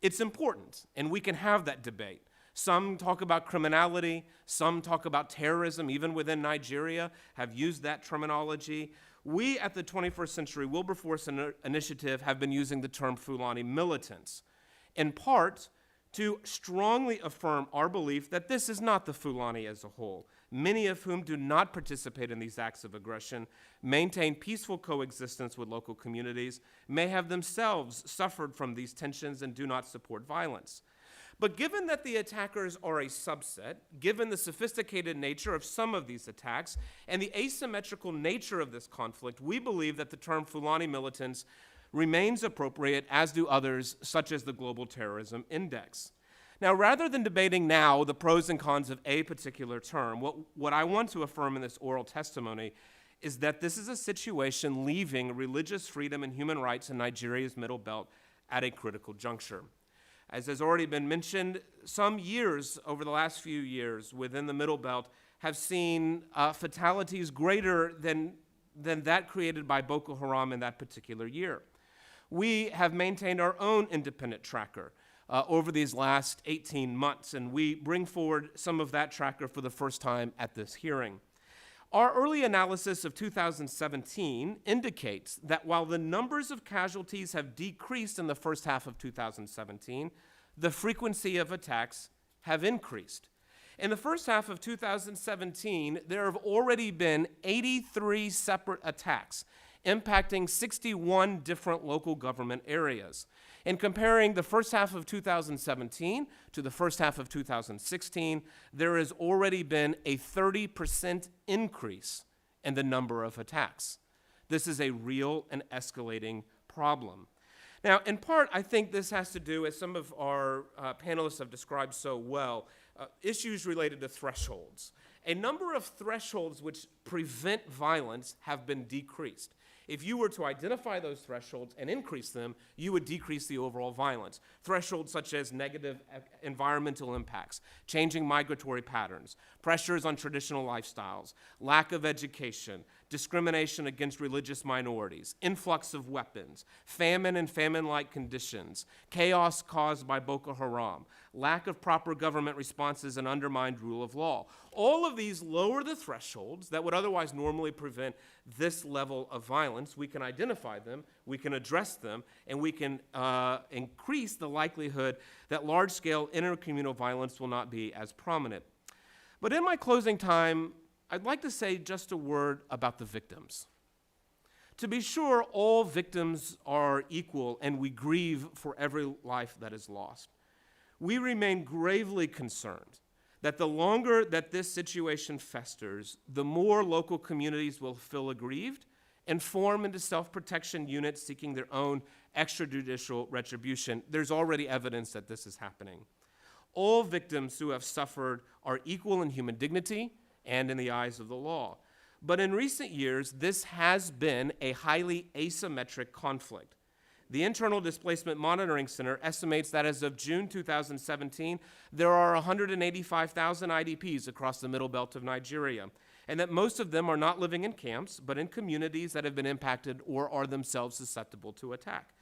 It's important, and we can have that debate. Some talk about criminality, some talk about terrorism, even within Nigeria, have used that terminology. We at the 21st Century Wilberforce Initiative have been using the term Fulani militants, in part to strongly affirm our belief that this is not the Fulani as a whole, many of whom do not participate in these acts of aggression, maintain peaceful coexistence with local communities, may have themselves suffered from these tensions and do not support violence. But given that the attackers are a subset, given the sophisticated nature of some of these attacks, and the asymmetrical nature of this conflict, we believe that the term Fulani militants remains appropriate, as do others, such as the Global Terrorism Index. Now, rather than debating now the pros and cons of a particular term, what I want to affirm in this oral testimony is that this is a situation leaving religious freedom and human rights in Nigeria's Middle Belt at a critical juncture. As has already been mentioned, some years over the last few years within the Middle Belt have seen fatalities greater than that created by Boko Haram in that particular year. We have maintained our own independent tracker over these last 18 months, and we bring forward some of that tracker for the first time at this hearing. Our early analysis of 2017 indicates that while the numbers of casualties have decreased in the first half of 2017, the frequency of attacks have increased. In the first half of 2017, there have already been 83 separate attacks impacting 61 different local government areas. In comparing the first half of 2017 to the first half of 2016, there has already been a 30% increase in the number of attacks. This is a real and escalating problem. Now, in part, I think this has to do, as some of our panelists have described so well, issues related to thresholds. A number of thresholds which prevent violence have been decreased. If you were to identify those thresholds and increase them, you would decrease the overall violence. Thresholds such as negative environmental impacts, changing migratory patterns, pressures on traditional lifestyles, lack of education, discrimination against religious minorities, influx of weapons, famine and famine-like conditions, chaos caused by Boko Haram, lack of proper government responses, and undermined rule of law. All of these lower the thresholds that would otherwise normally prevent this level of violence. We can identify them, we can address them, and we can increase the likelihood that large-scale intercommunal violence will not be as prominent. But in my closing time, I'd like to say just a word about the victims. To be sure, all victims are equal, and we grieve for every life that is lost. We remain gravely concerned that the longer that this situation festers, the more local communities will feel aggrieved and form into self-protection units seeking their own extrajudicial retribution. There's already evidence that this is happening. All victims who have suffered are equal in human dignity and in the eyes of the law. But in recent years, this has been a highly asymmetric conflict. The Internal Displacement Monitoring Center estimates that as of June 2017, there are 185,000 IDPs across the middle belt of Nigeria, and that most of them are not living in camps, but in communities that have been impacted or are themselves susceptible to attack.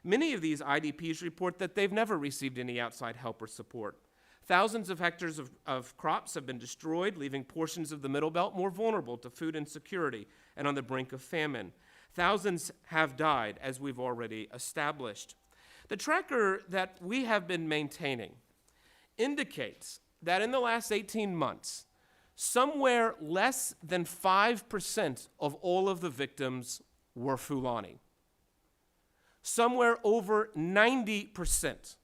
Many of these IDPs report that they've never received any outside help or support. Thousands of hectares of crops have been destroyed, leaving portions of the Middle Belt more vulnerable to food insecurity and on the brink of famine. Thousands have died, as we've already established. The tracker that we have been maintaining indicates that in the last 18 months, somewhere less than 5% of all of the victims were Fulani. Somewhere over 90%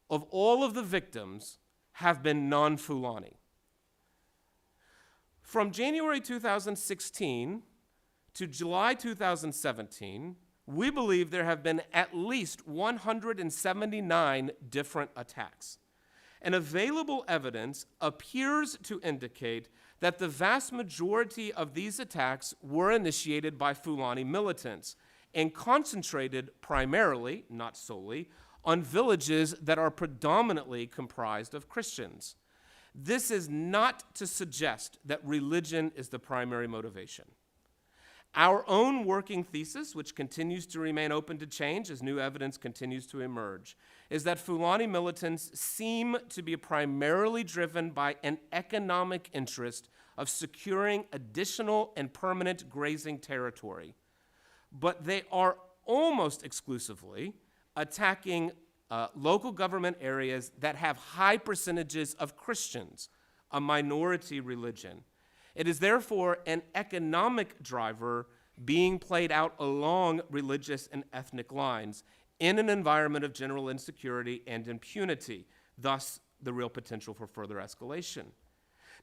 of all of the victims have been non-Fulani. From January 2016 to July 2017, we believe there have been at least 179 different attacks. And available evidence appears to indicate that the vast majority of these attacks were initiated by Fulani militants and concentrated primarily, not solely, on villages that are predominantly comprised of Christians. This is not to suggest that religion is the primary motivation. Our own working thesis, which continues to remain open to change as new evidence continues to emerge, is that Fulani militants seem to be primarily driven by an economic interest of securing additional and permanent grazing territory. But they are almost exclusively attacking local government areas that have high percentages of Christians, a minority religion. It is therefore an economic driver being played out along religious and ethnic lines in an environment of general insecurity and impunity, thus the real potential for further escalation.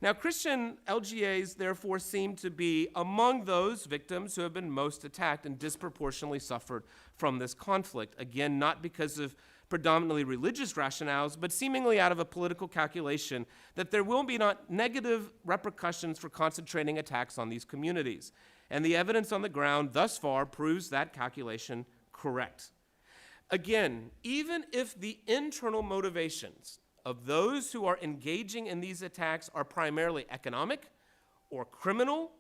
Now, Christian LGAs therefore seem to be among those victims who have been most attacked and disproportionately suffered from this conflict. Again, not because of predominantly religious rationales, but seemingly out of a political calculation that there will be not negative repercussions for concentrating attacks on these communities. And the evidence on the ground thus far proves that calculation correct. Again, even if the internal motivations of those who are engaging in these attacks are primarily economic or criminal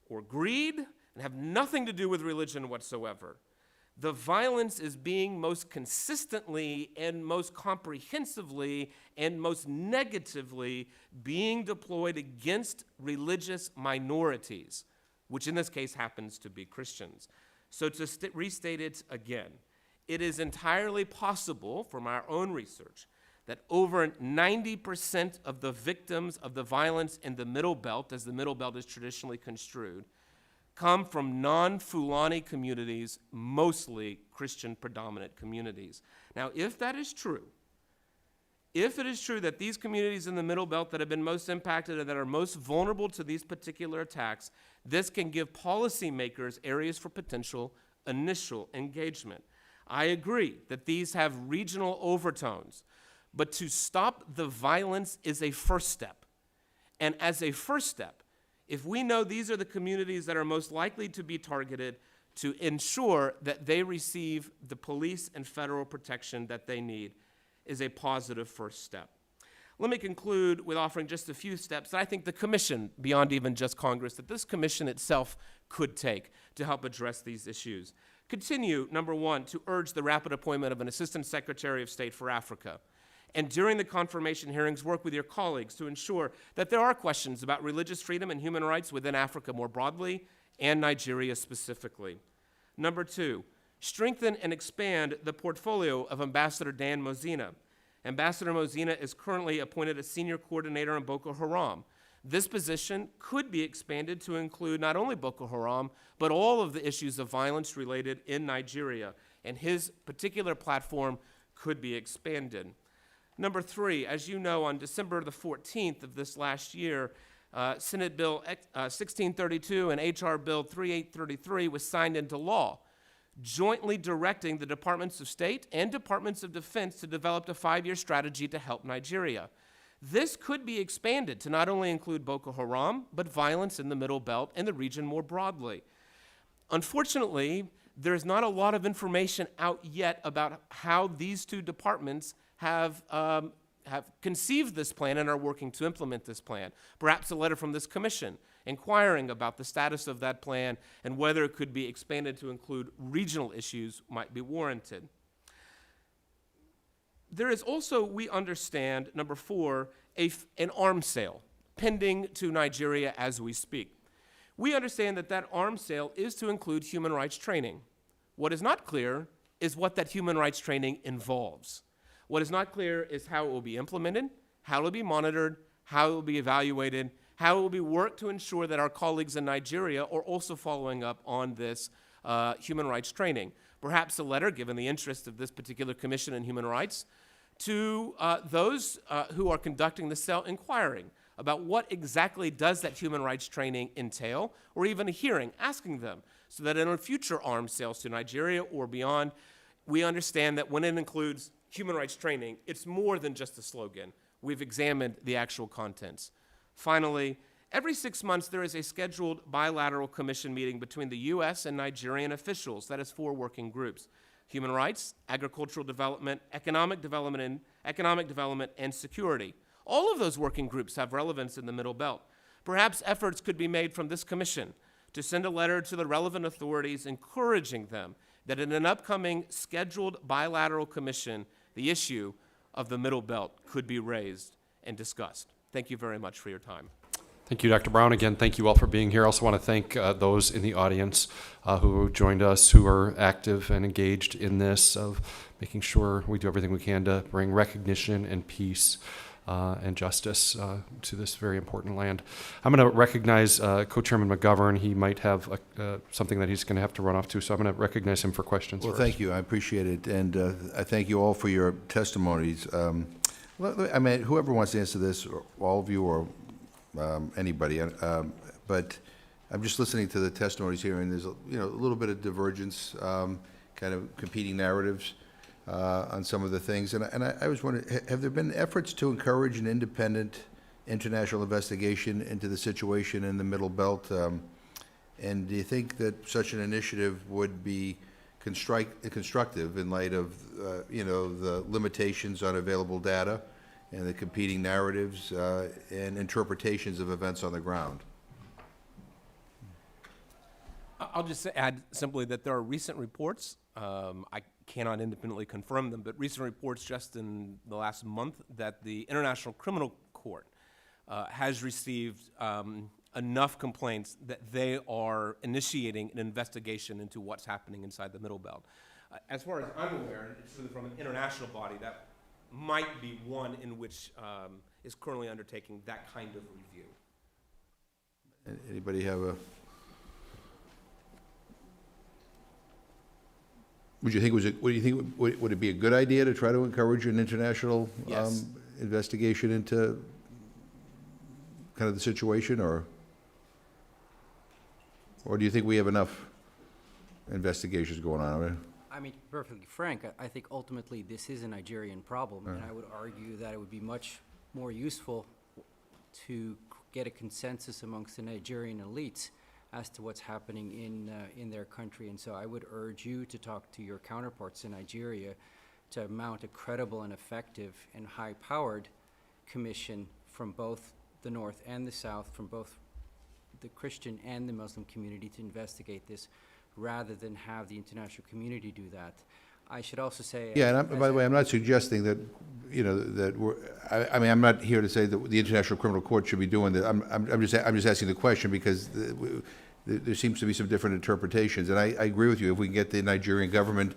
or greed and have nothing to do with religion whatsoever, the violence is being most consistently and most comprehensively and most negatively being deployed against religious minorities, which in this case happens to be Christians. So to restate it again, it is entirely possible from our own research that over 90% of the victims of the violence in the Middle Belt, as the Middle Belt is traditionally construed, come from non-Fulani communities, mostly Christian predominant communities. Now, if that is true, if it is true that these communities in the Middle Belt that have been most impacted and that are most vulnerable to these particular attacks, this can give policymakers areas for potential initial engagement. I agree that these have regional overtones, but to stop the violence is a first step. And as a first step, if we know these are the communities that are most likely to be targeted, to ensure that they receive the police and federal protection that they need is a positive first step. Let me conclude with offering just a few steps that I think the Commission, beyond even just Congress, that this Commission itself could take to help address these issues. Continue, number one, to urge the rapid appointment of an Assistant Secretary of State for Africa. And during the confirmation hearings, work with your colleagues to ensure that there are questions about religious freedom and human rights within Africa more broadly and Nigeria specifically. Number two, strengthen and expand the portfolio of Ambassador Dan Mozina. Ambassador Mozina is currently appointed as Senior Coordinator in Boko Haram. This position could be expanded to include not only Boko Haram, but all of the issues of violence related in Nigeria, and his particular platform could be expanded. Number three, as you know, on December the 14th of this last year, Senate Bill 1632 and H.R. Bill 3833 was signed into law, jointly directing the Departments of State and Departments of Defense to develop a 5-year strategy to help Nigeria. This could be expanded to not only include Boko Haram, but violence in the Middle Belt and the region more broadly. Unfortunately, there's not a lot of information out yet about how these two departments have conceived this plan and are working to implement this plan. Perhaps a letter from this commission inquiring about the status of that plan and whether it could be expanded to include regional issues might be warranted. There is also, we understand, number 4, an arms sale pending to Nigeria as we speak. We understand that that arms sale is to include human rights training. What is not clear is what that human rights training involves. What is not clear is how it will be implemented, how it will be monitored, how it will be evaluated, how it will be worked to ensure that our colleagues in Nigeria are also following up on this human rights training. Perhaps a letter, given the interest of this particular commission in human rights, to those who are conducting the cell inquiring about what exactly does that human rights training entail, or even a hearing asking them, so that in our future arms sales to Nigeria or beyond, we understand that when it includes human rights training, it's more than just a slogan. We've examined the actual contents. Finally, every 6 months there is a scheduled bilateral commission meeting between the U.S. and Nigerian officials. That is 4 working groups: human rights, agricultural development, economic development, and security. All of those working groups have relevance in the Middle Belt. Perhaps efforts could be made from this commission to send a letter to the relevant authorities encouraging them that in an upcoming scheduled bilateral commission, the issue of the Middle Belt could be raised and discussed. Thank you very much for your time. Thank you, Dr. Brown. Again, thank you all for being here. I also want to thank those in the audience who joined us, who are active and engaged in this, of making sure we do everything we can to bring recognition and peace and justice to this very important land. I'm going to recognize Co-Chairman McGovern. He might have something that he's going to have to run off to, so I'm going to recognize him for questions Well, first. thank you. I appreciate it, and I thank you all for your testimonies. I mean, whoever wants to answer this, or all of you, or anybody, but I'm just listening to the testimonies here, and there's a little bit of divergence, kind of competing narratives on some of the things. And I was wondering, have there been efforts to encourage an independent international investigation into the situation in the Middle Belt? And do you think that such an initiative would be constructive in light of the limitations on available data and the competing narratives and interpretations of events on the ground? I'll just add simply that there are recent reports. I cannot independently confirm them, but recent reports just in the last month that the International Criminal Court has received enough complaints that they are initiating an investigation into what's happening inside the Middle Belt. As far as I'm aware, it's really from an international body that might be one in which is currently undertaking that kind of review. Anybody have a? Would you think would it be a good idea to try to encourage an international Yes. investigation into kind of the situation, or do you think we have enough investigations going on? I mean, to be perfectly frank, I think ultimately this is a Nigerian problem, and I would argue that it would be much more useful to get a consensus amongst the Nigerian elites as to what's happening in their country. And so I would urge you to talk to your counterparts in Nigeria to mount a credible and effective and high-powered commission from both the North and the South, from both the Christian and the Muslim community, to investigate this, rather than have the international community do that. I should also say... Yeah, and by the way, I'm not suggesting that, that we're, I mean, I'm not here to say that the International Criminal Court should be doing that. I'm just asking the question because there seems to be some different interpretations. And I agree with you. If we can get the Nigerian government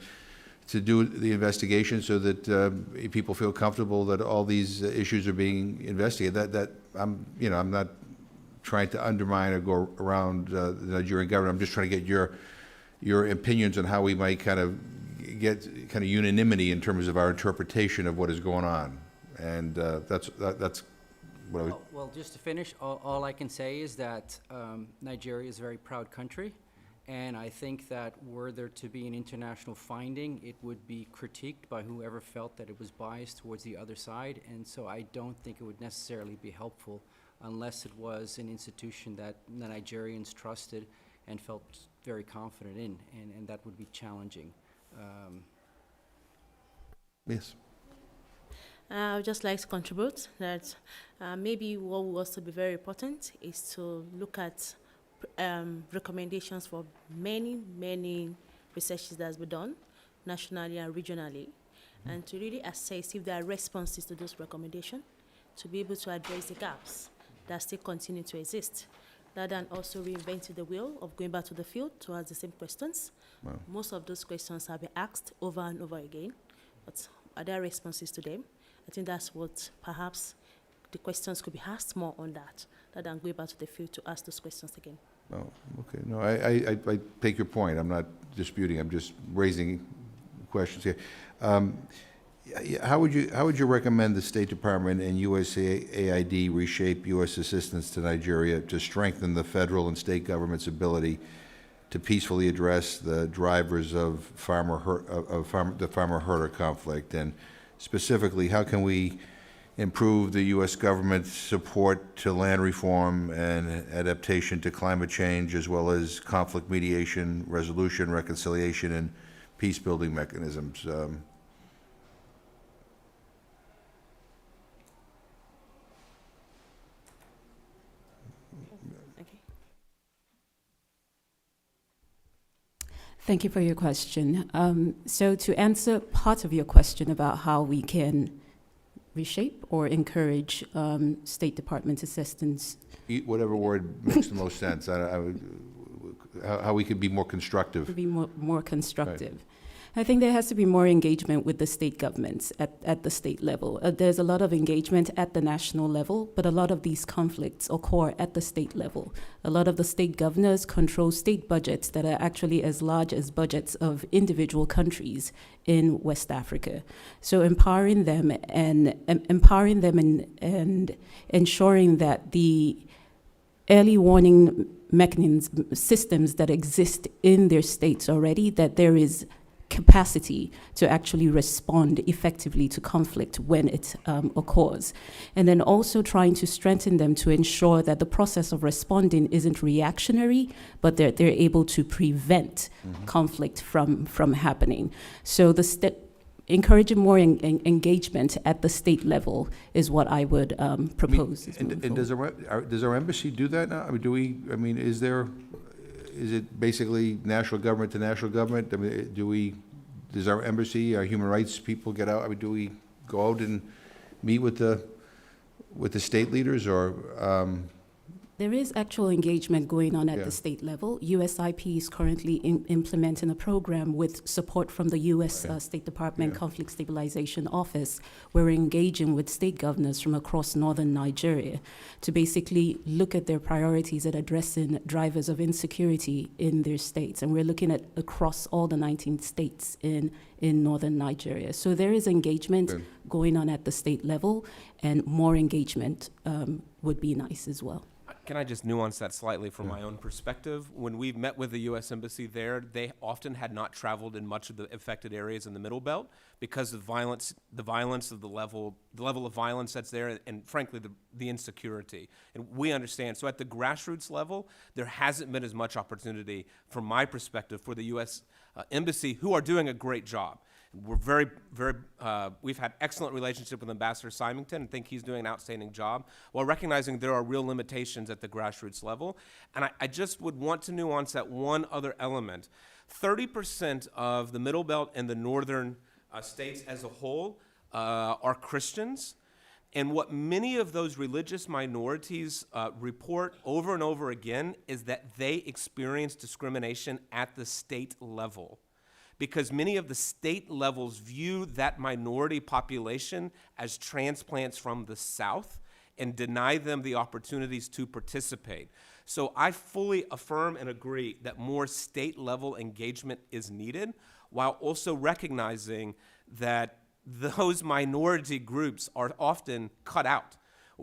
to do the investigation so that people feel comfortable that all these issues are being investigated, that I'm not trying to undermine or go around the Nigerian government. I'm just trying to get your opinions on how we might kind of get kind of unanimity in terms of our interpretation of what is going on, and that's what I was, Well, just to finish, all I can say is that Nigeria is a very proud country, and I think that were there to be an international finding, it would be critiqued by whoever felt that it was biased towards the other side, and so I don't think it would necessarily be helpful unless it was an institution that the Nigerians trusted and felt very confident in, and that would be challenging. yes. I would just like to contribute that maybe what will also be very important is to look at recommendations for many researches that has been done nationally and regionally, and to really assess if there are responses to those recommendations to be able to address the gaps that still continue to exist, rather than also reinventing the wheel of going back to the field to ask the same questions. Wow. Most of those questions have been asked over and over again, but are there responses to them? I think that's what perhaps the questions could be asked more on that, rather than going back to the field to ask those questions again. Oh, okay. No, I take your point. I'm not disputing. I'm just raising questions here. How would you recommend the State Department and USAID reshape U.S. assistance to Nigeria to strengthen the federal and state government's ability to peacefully address the drivers of the farmer-herder conflict? And specifically, how can we improve the U.S. government's support to land reform and adaptation to climate change, as well as conflict mediation, resolution, reconciliation, and peace-building mechanisms? Okay. Thank you for your question. So to answer part of your question about how we can reshape or encourage State Department assistance. Whatever word makes the most sense. How we could be more constructive. To be more constructive. Right. I think there has to be more engagement with the state governments at the state level. There's a lot of engagement at the national level, but a lot of these conflicts occur at the state level. A lot of the state governors control state budgets that are actually as large as budgets of individual countries in West Africa. So empowering them and ensuring that the early warning mechanisms, systems that exist in their states already, that there is capacity to actually respond effectively to conflict when it occurs. And then also trying to strengthen them to ensure that the process of responding isn't reactionary, but they're able to prevent conflict from happening. So encouraging more engagement at the state level is what I would propose. And does our embassy do that now? I mean, is it basically national government to national government? I mean, does our embassy, our human rights people get out? I mean, do we go out and meet with the state leaders, or? There is actual engagement going on at the state level. USIP is currently implementing a program with support from the U.S. State Department Conflict Stabilization Office. We're engaging with state governors from across northern Nigeria to basically look at their priorities at addressing drivers of insecurity in their states. And we're looking at across all the 19 states in northern Nigeria. So there is engagement going on at the state level, and more engagement would be nice as well. Can I just nuance that slightly from my own perspective? When we've met with the U.S. Embassy there, they often had not traveled in much of the affected areas in the Middle Belt because of the level of violence that's there, and frankly, the insecurity. And we understand. So at the grassroots level, there hasn't been as much opportunity, from my perspective, for the U.S. Embassy, who are doing a great job. We're we've had excellent relationship with Ambassador Symington and think he's doing an outstanding job, while recognizing there are real limitations at the grassroots level. And I just would want to nuance that one other element. 30% of the Middle Belt and the northern states as a whole are Christians. And what many of those religious minorities report over and over again is that they experience discrimination at the state level, because many of the state levels view that minority population as transplants from the South and deny them the opportunities to participate. So I fully affirm and agree that more state-level engagement is needed, while also recognizing that those minority groups are often cut out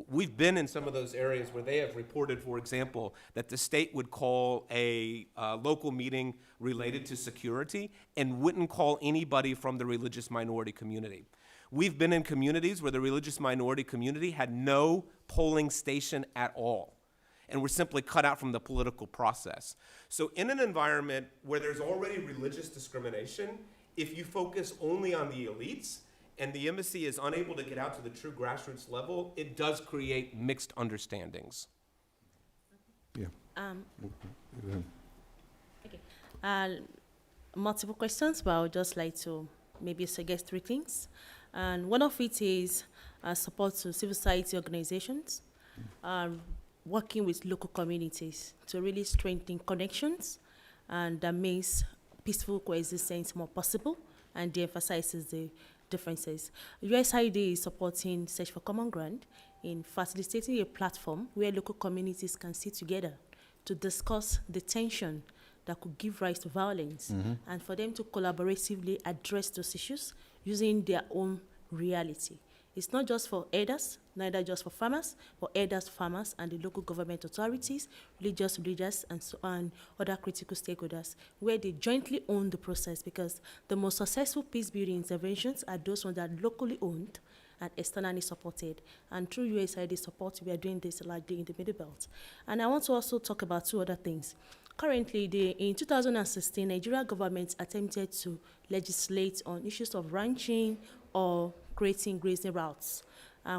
We've been in some of those areas where they have reported, for example, that the state would call a local meeting related to security and wouldn't call anybody from the religious minority community. We've been in communities where the religious minority community had no polling station at all, and were simply cut out from the political process. So in an environment where there's already religious discrimination, if you focus only on the elites, and the embassy is unable to get out to the true grassroots level, it does create mixed understandings. Yeah. Multiple questions, but I would just like to maybe suggest 3 things. And one of it is support to civil society organizations, working with local communities to really strengthen connections, and that makes peaceful coexistence more possible and de-emphasizes the differences. USAID is supporting Search for Common Ground in facilitating a platform where local communities can sit together to discuss the tension that could give rise to violence, and for them to collaboratively address those issues using their own reality. It's not just for elders, neither just for farmers, but elders, farmers, and the local government authorities, religious leaders, and other critical stakeholders, where they jointly own the process, because the most successful peace-building interventions are those ones that are locally owned and externally supported. And through USAID support, we are doing this largely in the Middle Belt. And I want to also talk about 2 other things. Currently, in 2016, Nigeria government attempted to legislate on issues of ranching or creating grazing routes,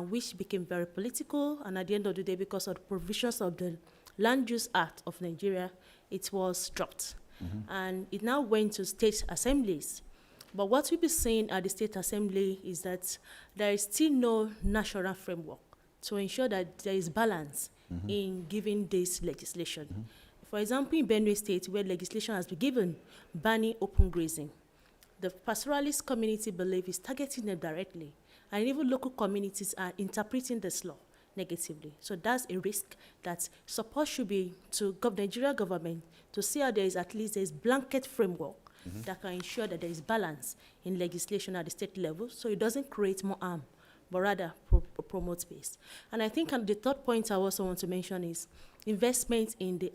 which became very political, and at the end of the day, because of the provisions of the Land Use Act of Nigeria, it was dropped. And it now went to state assemblies. But what we'll be seeing at the state assembly is that there is still no national framework to ensure that there is balance in giving this legislation. For example, in Benue State, where legislation has been given banning open grazing, the pastoralist community believe is targeting them directly, and even local communities are interpreting this law negatively. So that's a risk that support should be to Nigeria government to see how there is at least this blanket framework that can ensure that there is balance in legislation at the state level, so it doesn't create more harm, but rather promote peace. And I think the 3rd point I also want to mention is investment in the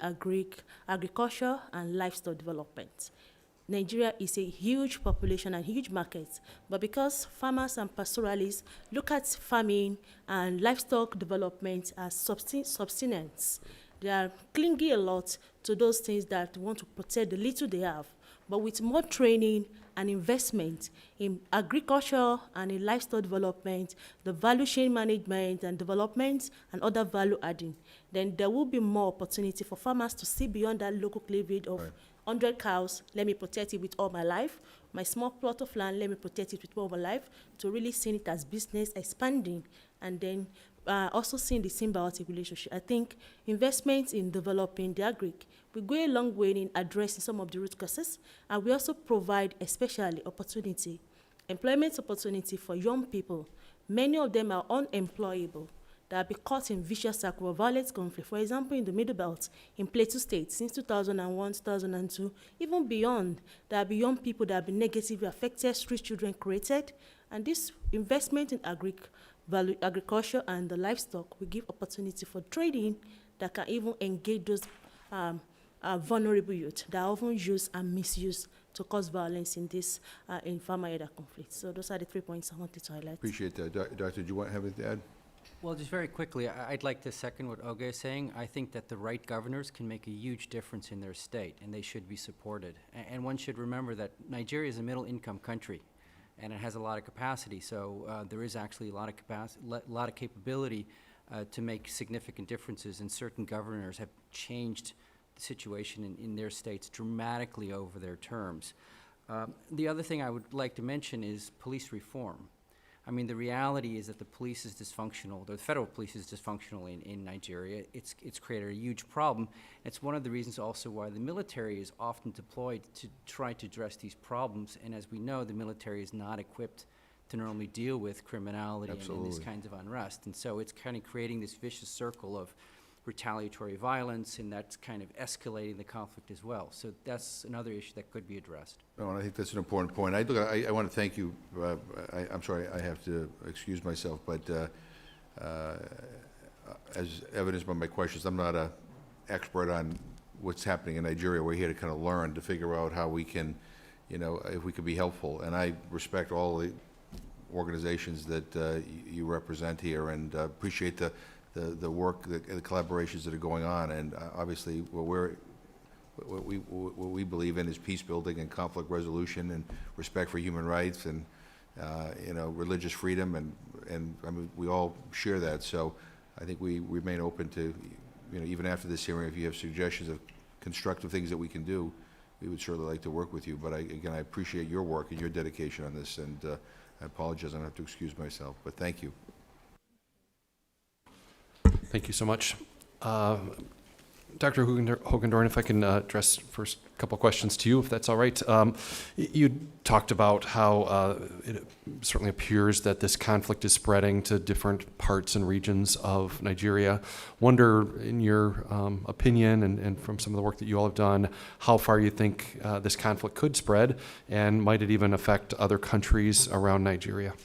agriculture and livestock development. Nigeria is a huge population and huge market, but because farmers and pastoralists look at farming and livestock development as subsistence, they are clinging a lot to those things that want to protect the little they have. But with more training and investment in agriculture and in livestock development, the value chain management and development and other value adding, then there will be more opportunity for farmers to see beyond that local cleavage of 100 cows, let me protect it with all my life. My small plot of land, let me protect it with all my life, to really seeing it as business expanding, and then also seeing the symbiotic relationship. I think investment in developing the agric will go a long way in addressing some of the root causes, and we also provide especially employment opportunity for young people. Many of them are unemployable, that have been caught in vicious cycle of violent conflict. For example, in the Middle Belt, in Plateau State, since 2001, 2002, even beyond, there have been young people that have been negatively affected, street children created, and this investment in agriculture and the livestock will give opportunity for trading that can even engage those vulnerable youth that are often used and misused to cause violence in this in farmer-elder conflict. So those are the 3 points I wanted to highlight. Appreciate that. Doctor, do you have anything to add? Well, just very quickly, I'd like to second what Oge is saying. I think that the right governors can make a huge difference in their state, and they should be supported. And one should remember that Nigeria is a middle-income country, and it has a lot of capacity. So there is actually a lot of lot of capability to make significant differences, and certain governors have changed the situation in their states dramatically over their terms. The other thing I would like to mention is police reform. I mean, the reality is that the police is dysfunctional. The federal police is dysfunctional in Nigeria. It's created a huge problem. It's one of the reasons also why the military is often deployed to try to address these problems. And as we know, the military is not equipped to normally deal with criminality and these kinds of unrest. And so it's kind of creating this vicious circle of retaliatory violence, and that's kind of escalating the conflict as well. So that's another issue that could be addressed. No, and I think that's an important point. I want to thank you. I'm sorry, I have to excuse myself, but as evidenced by my questions, I'm not an expert on what's happening in Nigeria. We're here to kind of learn, to figure out how we can, if we could be helpful. And I respect all the organizations that you represent here, and appreciate the work, the collaborations that are going on. And obviously, what we believe in is peace building and conflict resolution and respect for human rights and religious freedom, and I mean, we all share that. So I think we remain open to, even after this hearing, if you have suggestions of constructive things that we can do, we would certainly like to work with you. But again, I appreciate your work and your dedication on this, and I apologize, I don't have to excuse myself, but thank you. Thank you so much. Dr. Hogendorn, if I can address first a couple questions to you, if that's all right. You talked about how it certainly appears that this conflict is spreading to different parts and regions of Nigeria. Wonder, in your opinion and from some of the work that you all have done, how far you think this conflict could spread, and might it even affect other countries around Nigeria?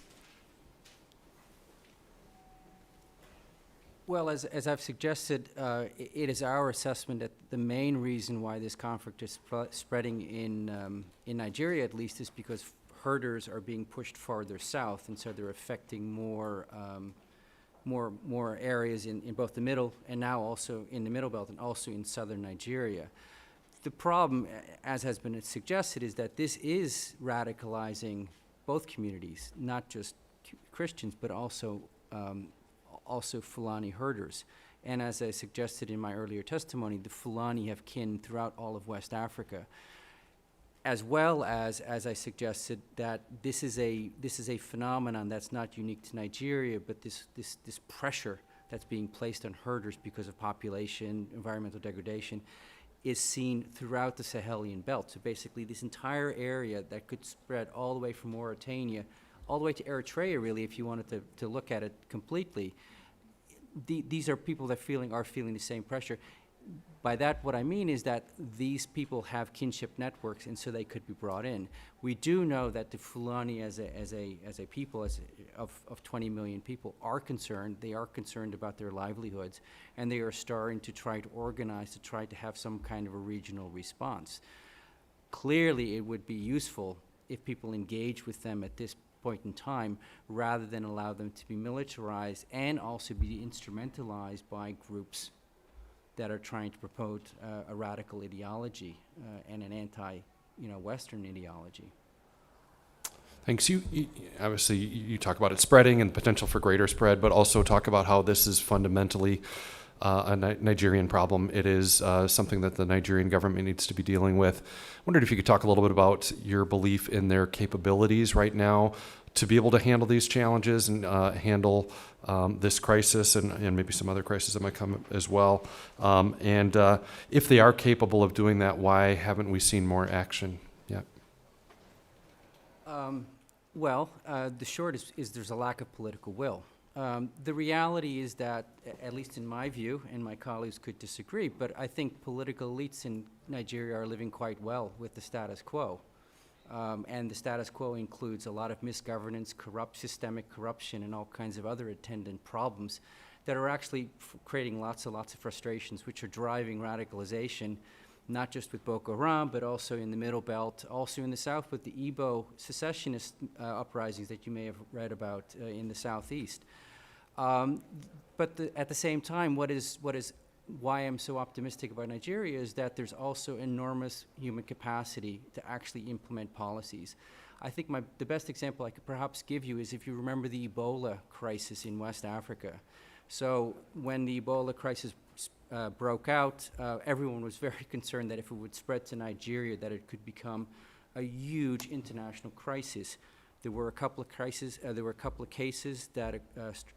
Well, as I've suggested, it is our assessment that the main reason why this conflict is spreading in Nigeria, at least, is because herders are being pushed farther south, and so they're affecting more areas in both the middle, and now also in the middle belt, and also in southern Nigeria. The problem, as has been suggested, is that this is radicalizing both communities, not just Christians, but also Fulani herders. And as I suggested in my earlier testimony, the Fulani have kin throughout all of West Africa, as well as I suggested, that this is a phenomenon that's not unique to Nigeria, but this pressure that's being placed on herders because of population, environmental degradation, is seen throughout the Sahelian belt. So basically, this entire area that could spread all the way from Mauritania all the way to Eritrea, really, if you wanted to look at it completely. These are people that are feeling the same pressure. By that, what I mean is that these people have kinship networks, and so they could be brought in. We do know that the Fulani, as a people, of 20 million people, are concerned. They are concerned about their livelihoods, and they are starting to try to organize to try to have some kind of a regional response. Clearly, it would be useful if people engage with them at this point in time, rather than allow them to be militarized and also be instrumentalized by groups that are trying to promote a radical ideology and an anti-Western ideology. Thanks. You obviously you talk about it spreading and potential for greater spread, but also talk about how this is fundamentally a Nigerian problem. It is something that the Nigerian government needs to be dealing with. I wondered if you could talk a little bit about your belief in their capabilities right now to be able to handle these challenges and handle this crisis and maybe some other crises that might come as well. And if they are capable of doing that, why haven't we seen more action yet? The short is there's a lack of political will. The reality is that, at least in my view, and my colleagues could disagree, but I think political elites in Nigeria are living quite well with the status quo. And the status quo includes a lot of misgovernance, systemic corruption, and all kinds of other attendant problems that are actually creating lots of frustrations, which are driving radicalization, not just with Boko Haram, but also in the Middle Belt, also in the South with the Igbo secessionist uprisings that you may have read about in the Southeast. But at the same time, why I'm so optimistic about Nigeria is that there's also enormous human capacity to actually implement policies. I think the best example I could perhaps give you is if you remember the Ebola crisis in West Africa. So when the Ebola crisis broke out, everyone was very concerned that if it would spread to Nigeria, that it could become a huge international crisis. There were a couple of cases that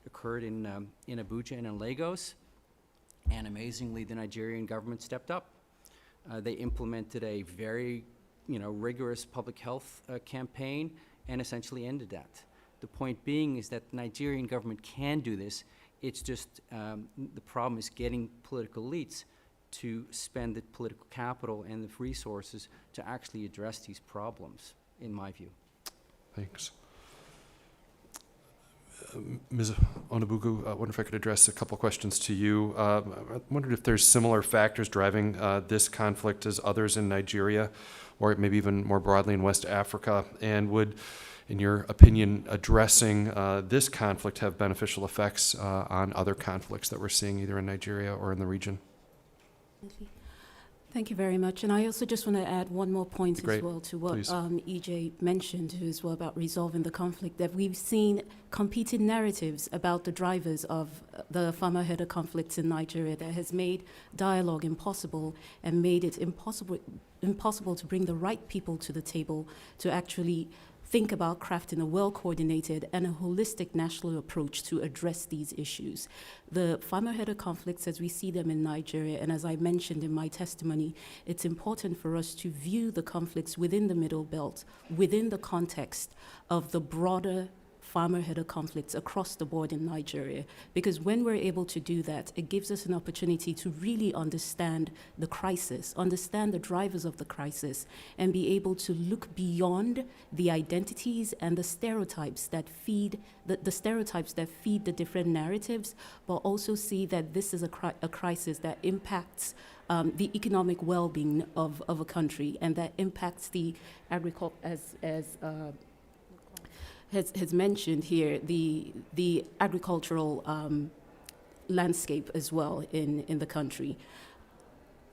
occurred in Abuja and in Lagos, and amazingly, the Nigerian government stepped up. They implemented a very, rigorous public health campaign and essentially ended that. The point being is that the Nigerian government can do this. It's just the problem is getting political elites to spend the political capital and the resources to actually address these problems, in my view. Thanks. Ms. Onabugu, I wonder if I could address a couple questions to you. I wondered if there's similar factors driving this conflict as others in Nigeria, or maybe even more broadly in West Africa, and would, in your opinion, addressing this conflict have beneficial effects on other conflicts that we're seeing either in Nigeria or in the region? Thank you very much. And I also just want to add one more point as Great. well to what Please. EJ mentioned as well about resolving the conflict, that we've seen competing narratives about the drivers of the farmer-herder conflicts in Nigeria that has made dialogue impossible and made it impossible to bring the right people to the table to actually think about crafting a well-coordinated and a holistic national approach to address these issues. The farmer-herder conflicts as we see them in Nigeria, and as I mentioned in my testimony, it's important for us to view the conflicts within the Middle Belt, within the context of the broader farmer-herder conflicts across the board in Nigeria. Because when we're able to do that, it gives us an opportunity to really understand the crisis, understand the drivers of the crisis, and be able to look beyond the identities and the stereotypes that feed the stereotypes that feed the different narratives, but also see that this is a crisis that impacts the economic well-being of a country, and that impacts the agriculture, has mentioned here, the agricultural landscape as well in the country.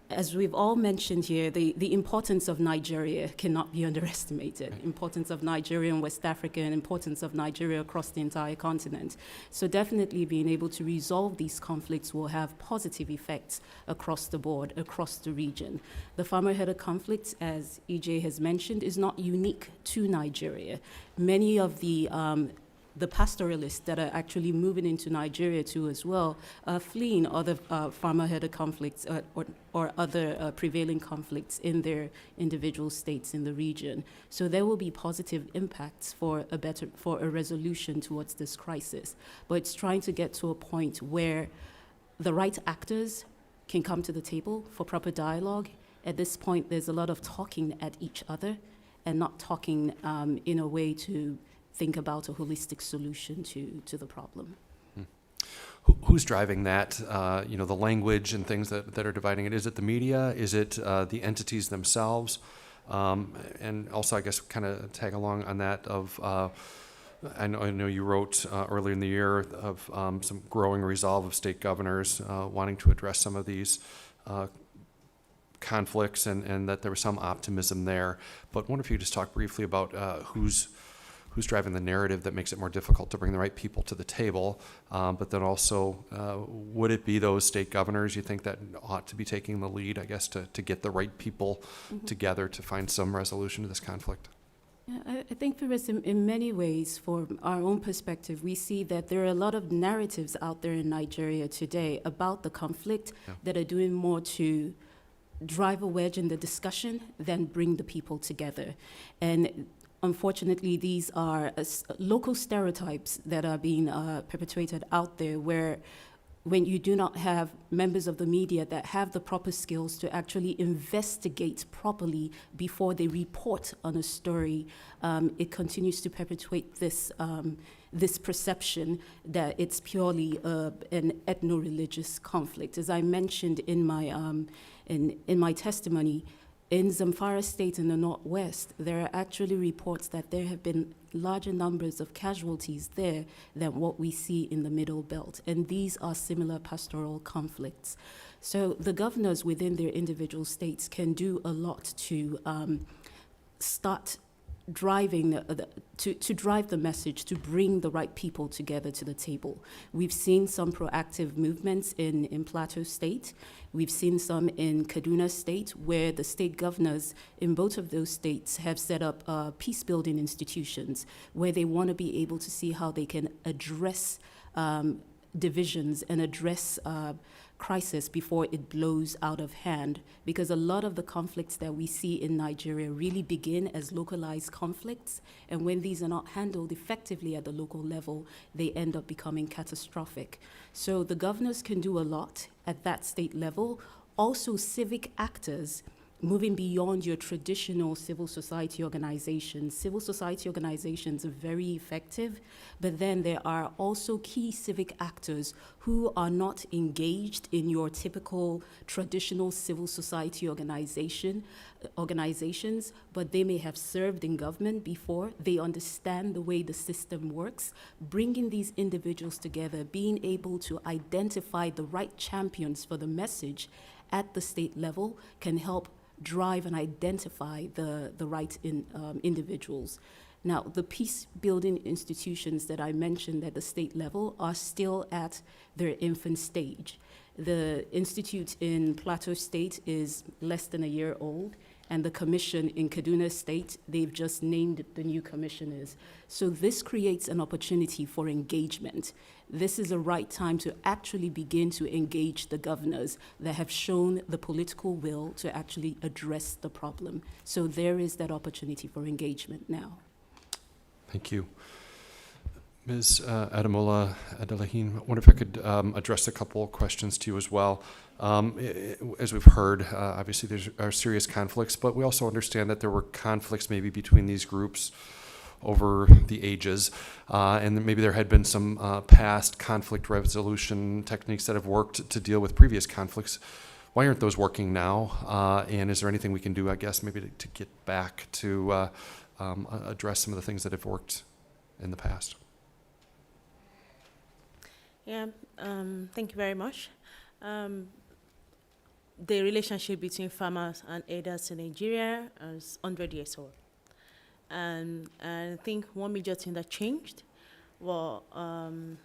As we've all mentioned here, the importance of Nigeria cannot be underestimated. Importance of Nigeria in West Africa and importance of Nigeria across the entire continent. So definitely being able to resolve these conflicts will have positive effects across the board, across the region. The farmer-herder conflicts, as EJ has mentioned, is not unique to Nigeria. Many of the pastoralists that are actually moving into Nigeria too as well are fleeing other farmer-herder conflicts or other prevailing conflicts in their individual states in the region. So there will be positive impacts for a resolution towards this crisis. But it's trying to get to a point where the right actors can come to the table for proper dialogue. At this point, there's a lot of talking at each other and not talking in a way to think about a holistic solution to the problem. Who's driving that? The language and things that are dividing it. Is it the media? Is it the entities themselves? And also, I guess, kind of tag along on that of, I know you wrote earlier in the year of some growing resolve of state governors wanting to address some of these conflicts, and that there was some optimism there. But I wonder if you could just talk briefly about who's driving the narrative that makes it more difficult to bring the right people to the table, but then also, would it be those state governors you think that ought to be taking the lead, I guess, to get the right people together to find some resolution to this conflict? Yeah, I think for us, in many ways, from our own perspective, we see that there are a lot of narratives out there in Nigeria today about the conflict that are doing more to drive a wedge in the discussion than bring the people together. And unfortunately, these are local stereotypes that are being perpetuated out there, where when you do not have members of the media that have the proper skills to actually investigate properly before they report on a story, it continues to perpetuate this perception that it's purely an ethno-religious conflict. As I mentioned in my testimony, in Zamfara State in the Northwest, there are actually reports that there have been larger numbers of casualties there than what we see in the Middle Belt. And these are similar pastoral conflicts. So the governors within their individual states can do a lot to start driving to drive the message, to bring the right people together to the table. We've seen some proactive movements in Plateau State. We've seen some in Kaduna State, where the state governors in both of those states have set up peace-building institutions where they want to be able to see how they can address divisions and address crisis before it blows out of hand, because a lot of the conflicts that we see in Nigeria really begin as localized conflicts, and when these are not handled effectively at the local level, they end up becoming catastrophic. So the governors can do a lot at that state level. Also, civic actors moving beyond your traditional civil society organizations. Civil society organizations are very effective, but then there are also key civic actors who are not engaged in your typical traditional civil society organizations, but they may have served in government before. They understand the way the system works. Bringing these individuals together, being able to identify the right champions for the message at the state level can help drive and identify the right individuals. Now, the peace-building institutions that I mentioned at the state level are still at their infant stage. The institute in Plateau State is less than a year old, and the commission in Kaduna State, they've just named the new commissioners. So this creates an opportunity for engagement. This is the right time to actually begin to engage the governors that have shown the political will to actually address the problem. So there is that opportunity for engagement now. Thank you. Ms. Ademola Adelahin, I wonder if I could address a couple of questions to you as well. As we've heard, obviously there are serious conflicts, but we also understand that there were conflicts maybe between these groups over the ages, and maybe there had been some past conflict resolution techniques that have worked to deal with previous conflicts. Why aren't those working now? And is there anything we can do, I guess, maybe to get back to address some of the things that have worked in the past? Yeah, thank you very much. The relationship between farmers and herders in Nigeria is 100 years old. And I think one major thing that changed, well,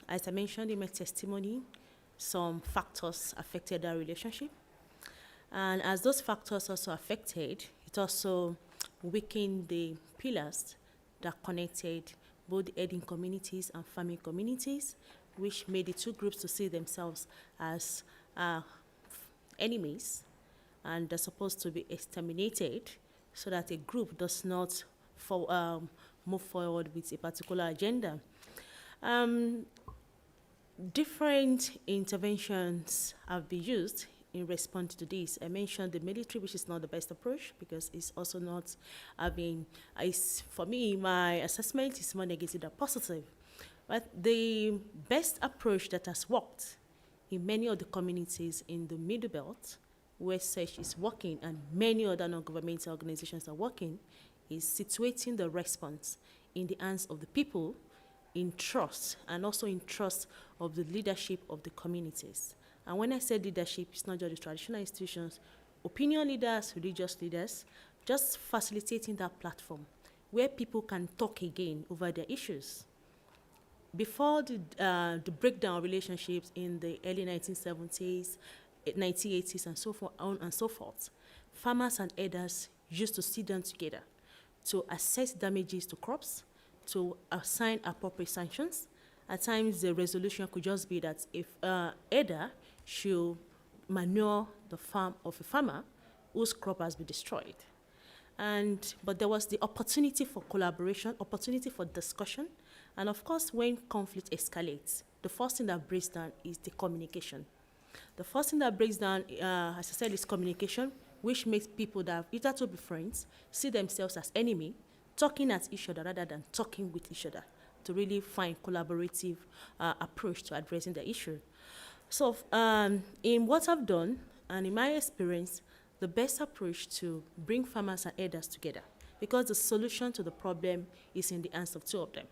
as I mentioned in my testimony, some factors affected that relationship. And as those factors also affected, it also weakened the pillars that connected both the herding communities and farming communities, which made the two groups to see themselves as enemies, and they're supposed to be exterminated so that a group does not move forward with a particular agenda. Different interventions have been used in response to this. I mentioned the military, which is not the best approach because it's also not for me, my assessment is more negative than positive. But the best approach that has worked in many of the communities in the Middle Belt, where SEARCH is working and many other non-governmental organizations are working, is situating the response in the hands of the people in trust, and also in trust of the leadership of the communities. And when I say leadership, it's not just the traditional institutions, opinion leaders, religious leaders, just facilitating that platform where people can talk again over their issues. Before the breakdown of relationships in the early 1970s, 1980s, and so forth, on and so forth, farmers and herders used to sit down together to assess damages to crops, to assign appropriate sanctions. At times, the resolution could just be that if herder should manure the farm of a farmer whose crop has been destroyed. But there was the opportunity for collaboration, opportunity for discussion, and of course, when conflict escalates, the first thing that breaks down is the communication. The first thing that breaks down, as I said, is communication, which makes people that have either to be friends see themselves as enemy, talking at each other rather than talking with each other, to really find collaborative approach to addressing the issue. So in what I've done, and in my experience, the best approach to bring farmers and herders together, because the solution to the problem is in the hands of two of them.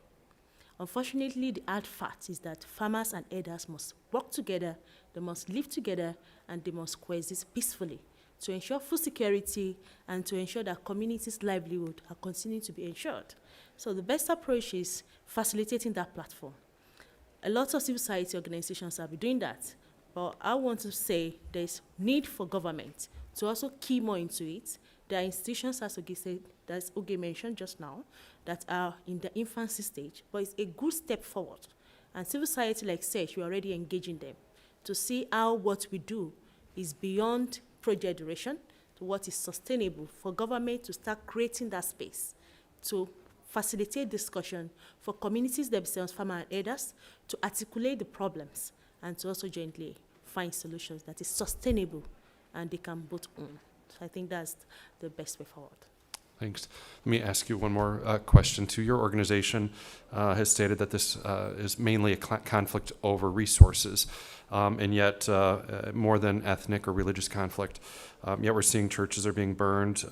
Unfortunately, the hard fact is that farmers and herders must work together, they must live together, and they must coexist peacefully to ensure food security and to ensure that communities' livelihood are continuing to be ensured. So the best approach is facilitating that platform. A lot of civil society organizations have been doing that, but I want to say there's need for government to also key more into it. There are institutions, as Oge mentioned just now, that are in the infancy stage, but it's a good step forward. And civil society like SEARCH, we're already engaging them to see how what we do is beyond project duration to what is sustainable, for government to start creating that space to facilitate discussion for communities themselves, farmers and herders, to articulate the problems and to also jointly find solutions that is sustainable and they can both own. So I think that's the best way forward. Thanks. Let me ask you one more question. Too, your organization has stated that this is mainly a conflict over resources, and yet more than ethnic or religious conflict. Yet we're seeing churches are being burned.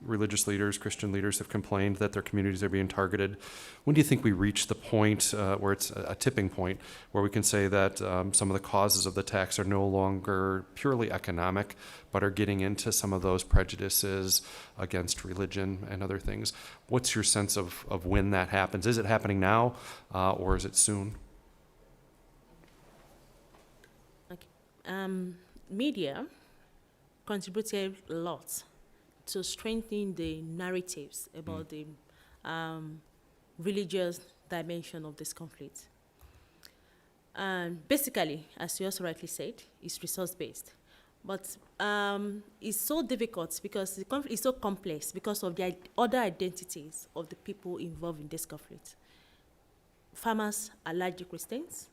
Religious leaders, Christian leaders have complained that their communities are being targeted. When do you think we reach the point where it's a tipping point where we can say that some of the causes of the attacks are no longer purely economic, but are getting into some of those prejudices against religion and other things? What's your sense of when that happens? Is it happening now, or is it soon? Okay. Media contributed a lot to strengthening the narratives about the religious dimension of this conflict. And basically, as you also rightly said, it's resource-based. But it's so difficult because the conflict is so complex because of the other identities of the people involved in this conflict. Farmers are largely Christians.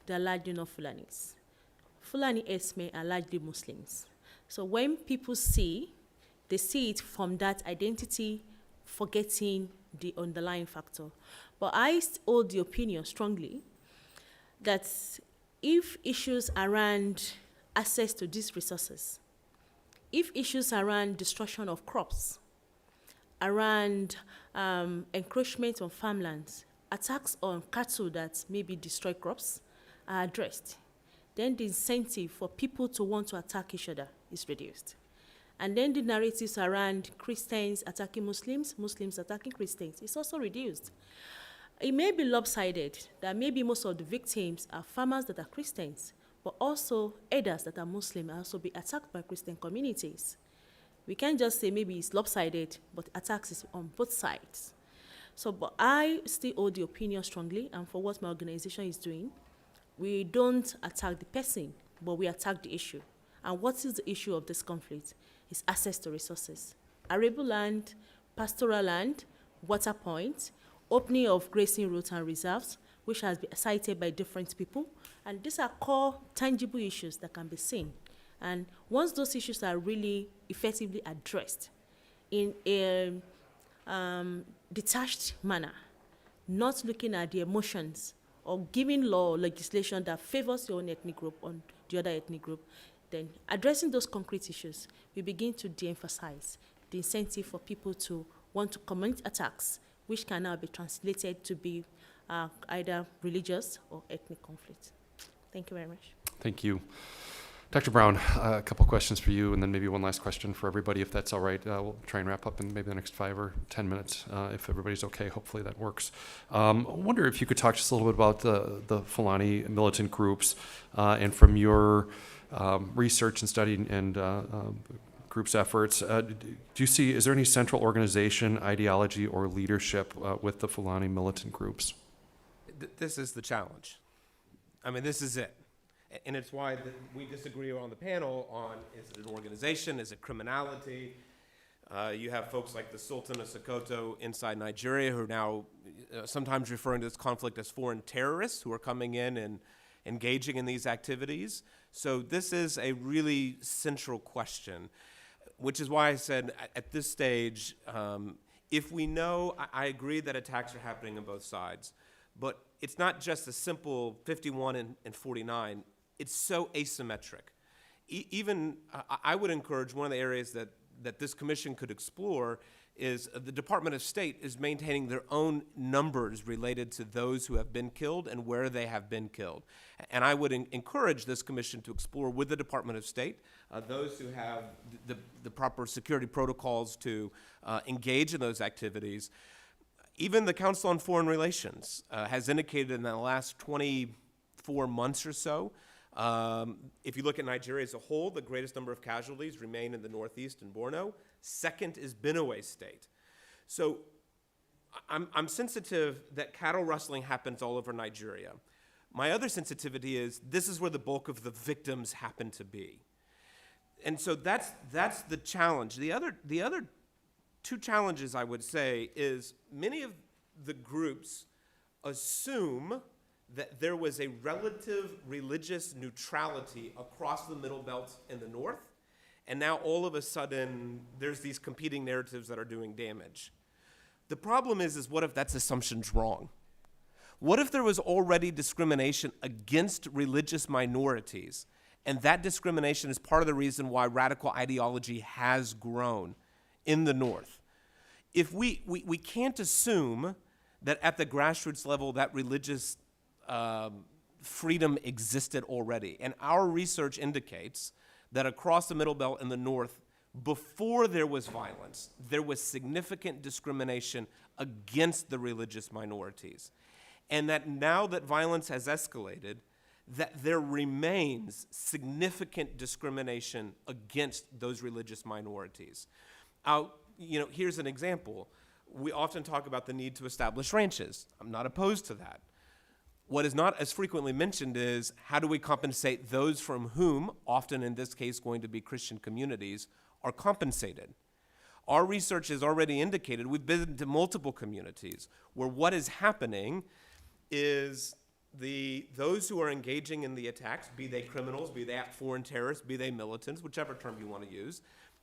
They are largely not Fulanis. Fulani Esme are largely Muslims. So when people they see it from that identity, forgetting the underlying factor. But I hold the opinion strongly that if issues around access to these resources, if issues around destruction of crops, around encroachment on farmlands, attacks on cattle that maybe destroy crops are addressed, then the incentive for people to want to attack each other is reduced. And then the narratives around Christians attacking Muslims, Muslims attacking Christians is also reduced. It may be lopsided that maybe most of the victims are farmers that are Christians, but also elders that are Muslim also be attacked by Christian communities. We can't just say maybe it's lopsided, but attacks is on both sides. So, but I still hold the opinion strongly, and for what my organization is doing, we don't attack the person, but we attack the issue. And what is the issue of this conflict? Is access to resources. Arable land, pastoral land, water points, opening of grazing routes and reserves, which has been cited by different people. And these are core, tangible issues that can be seen. And once those issues are really effectively addressed in a detached manner, not looking at the emotions or giving law or legislation that favors your own ethnic group on the other ethnic group, then addressing those concrete issues, we begin to de-emphasize the incentive for people to want to commit attacks, which can now be translated to be either religious or ethnic conflict. Thank you very much. Thank you. Dr. Brown, a couple questions for you, and then maybe one last question for everybody, if that's all right. We'll try and wrap up in maybe the next 5 or 10 minutes, if everybody's okay. Hopefully that works. I wonder if you could talk just a little bit about the Fulani militant groups, and from your research and study and group's efforts, is there any central organization, ideology, or leadership with the Fulani militant groups? This is the challenge. I mean, this is it. And it's why we disagree on the panel on, is it an organization, is it criminality? You have folks like the Sultan of Sokoto inside Nigeria who are now sometimes referring to this conflict as foreign terrorists who are coming in and engaging in these activities. So this is a really central question, which is why I said at this stage, if we know, I agree that attacks are happening on both sides, but it's not just a simple 51 and 49. It's so asymmetric. Even I would encourage one of the areas that this commission could explore is the Department of State is maintaining their own numbers related to those who have been killed and where they have been killed. And I would encourage this commission to explore with the Department of State, those who have the proper security protocols to engage in those activities. Even the Council on Foreign Relations has indicated in the last 24 months or so, if you look at Nigeria as a whole, the greatest number of casualties remain in the northeast and Borno. Second is Benue State. So I'm sensitive that cattle rustling happens all over Nigeria. My other sensitivity is this is where the bulk of the victims happen to be. And so that's the challenge. The other two challenges I would say is many of the groups assume that there was a relative religious neutrality across the Middle Belt in the north, and now all of a sudden there's these competing narratives that are doing damage. The problem is what if that assumption's wrong? What if there was already discrimination against religious minorities, and that discrimination is part of the reason why radical ideology has grown in the North? If we can't assume that at the grassroots level that religious freedom existed already. And our research indicates that across the Middle Belt in the North, before there was violence, there was significant discrimination against the religious minorities. And that now that violence has escalated, that there remains significant discrimination against those religious minorities. Here's an example. We often talk about the need to establish ranches. I'm not opposed to that. What is not as frequently mentioned is how do we compensate those from whom, often in this case going to be Christian communities, are compensated? Our research has already indicated, we've been to multiple communities, where what is happening is those who are engaging in the attacks, be they criminals, be they foreign terrorists, be they militants, whichever term you want to use,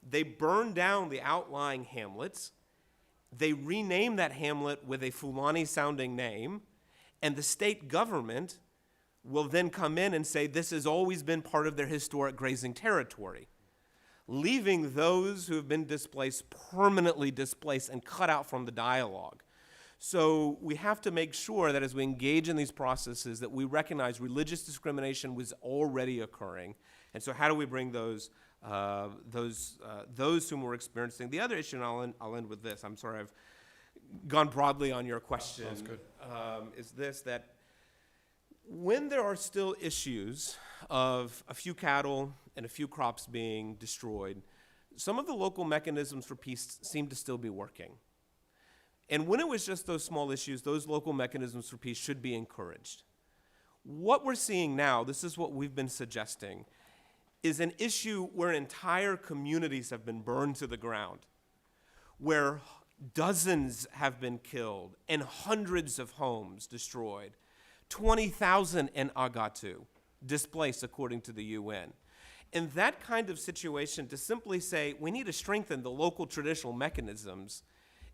they burn down the outlying hamlets, they rename that hamlet with a Fulani-sounding name, and the state government will then come in and say this has always been part of their historic grazing territory, leaving those who have been displaced permanently displaced and cut out from the dialogue. So we have to make sure that as we engage in these processes that we recognize religious discrimination was already occurring. And so how do we bring those whom we're experiencing? The other issue, and I'll end with this. I'm sorry I've gone broadly on your question. That's good. Is this, that when there are still issues of a few cattle and a few crops being destroyed, some of the local mechanisms for peace seem to still be working. And when it was just those small issues, those local mechanisms for peace should be encouraged. What we're seeing now, this is what we've been suggesting, is an issue where entire communities have been burned to the ground, where dozens have been killed and hundreds of homes destroyed, 20,000 in Agatu displaced according to the UN. In that kind of situation, to simply say we need to strengthen the local traditional mechanisms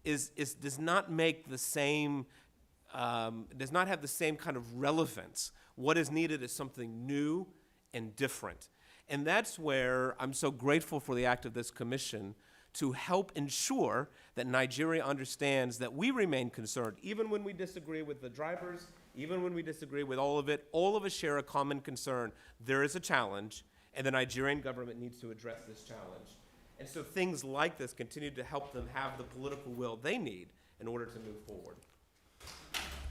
does not make the same, does not have the same kind of relevance. What is needed is something new and different. And that's where I'm so grateful for the act of this commission to help ensure that Nigeria understands that we remain concerned, even when we disagree with the drivers, even when we disagree with all of it, all of us share a common concern. There is a challenge, and the Nigerian government needs to address this challenge. And so things like this continue to help them have the political will they need in order to move forward.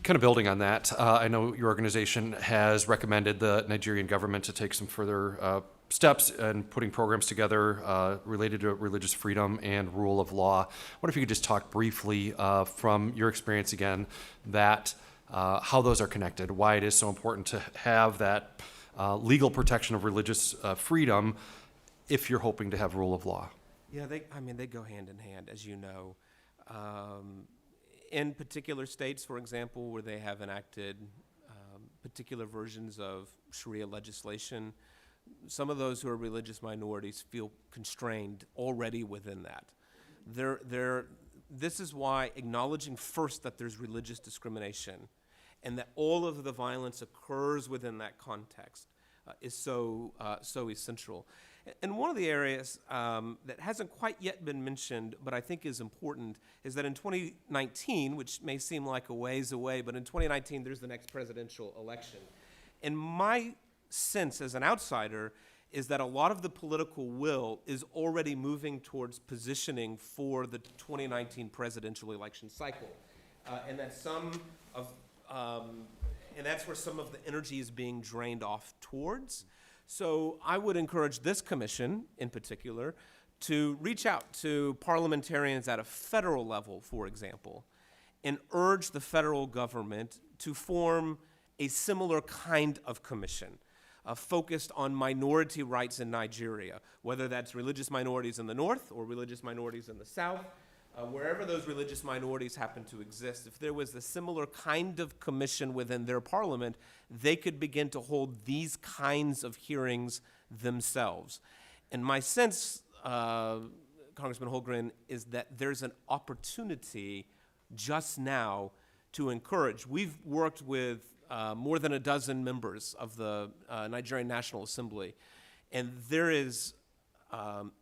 Kind of building on that, I know your organization has recommended the Nigerian government to take some further steps in putting programs together related to religious freedom and rule of law. What if you could just talk briefly from your experience again, that how those are connected, why it is so important to have that legal protection of religious freedom if you're hoping to have rule of law? Yeah, they go hand in hand, as you know. In particular states, for example, where they have enacted particular versions of Sharia legislation, some of those who are religious minorities feel constrained already within that. This is why acknowledging first that there's religious discrimination and that all of the violence occurs within that context is so essential. And one of the areas that hasn't quite yet been mentioned, but I think is important, is that in 2019, which may seem like a ways away, but in 2019 there's the next presidential election. And my sense as an outsider is that a lot of the political will is already moving towards positioning for the 2019 presidential election cycle, and that and that's where some of the energy is being drained off towards. So I would encourage this commission, in particular, to reach out to parliamentarians at a federal level, for example, and urge the federal government to form a similar kind of commission focused on minority rights in Nigeria, whether that's religious minorities in the north or religious minorities in the south, wherever those religious minorities happen to exist. If there was a similar kind of commission within their parliament, they could begin to hold these kinds of hearings themselves. And my sense Congressman Holmgren, is that there's an opportunity just now to encourage. We've worked with more than a dozen members of the Nigerian National Assembly, and there is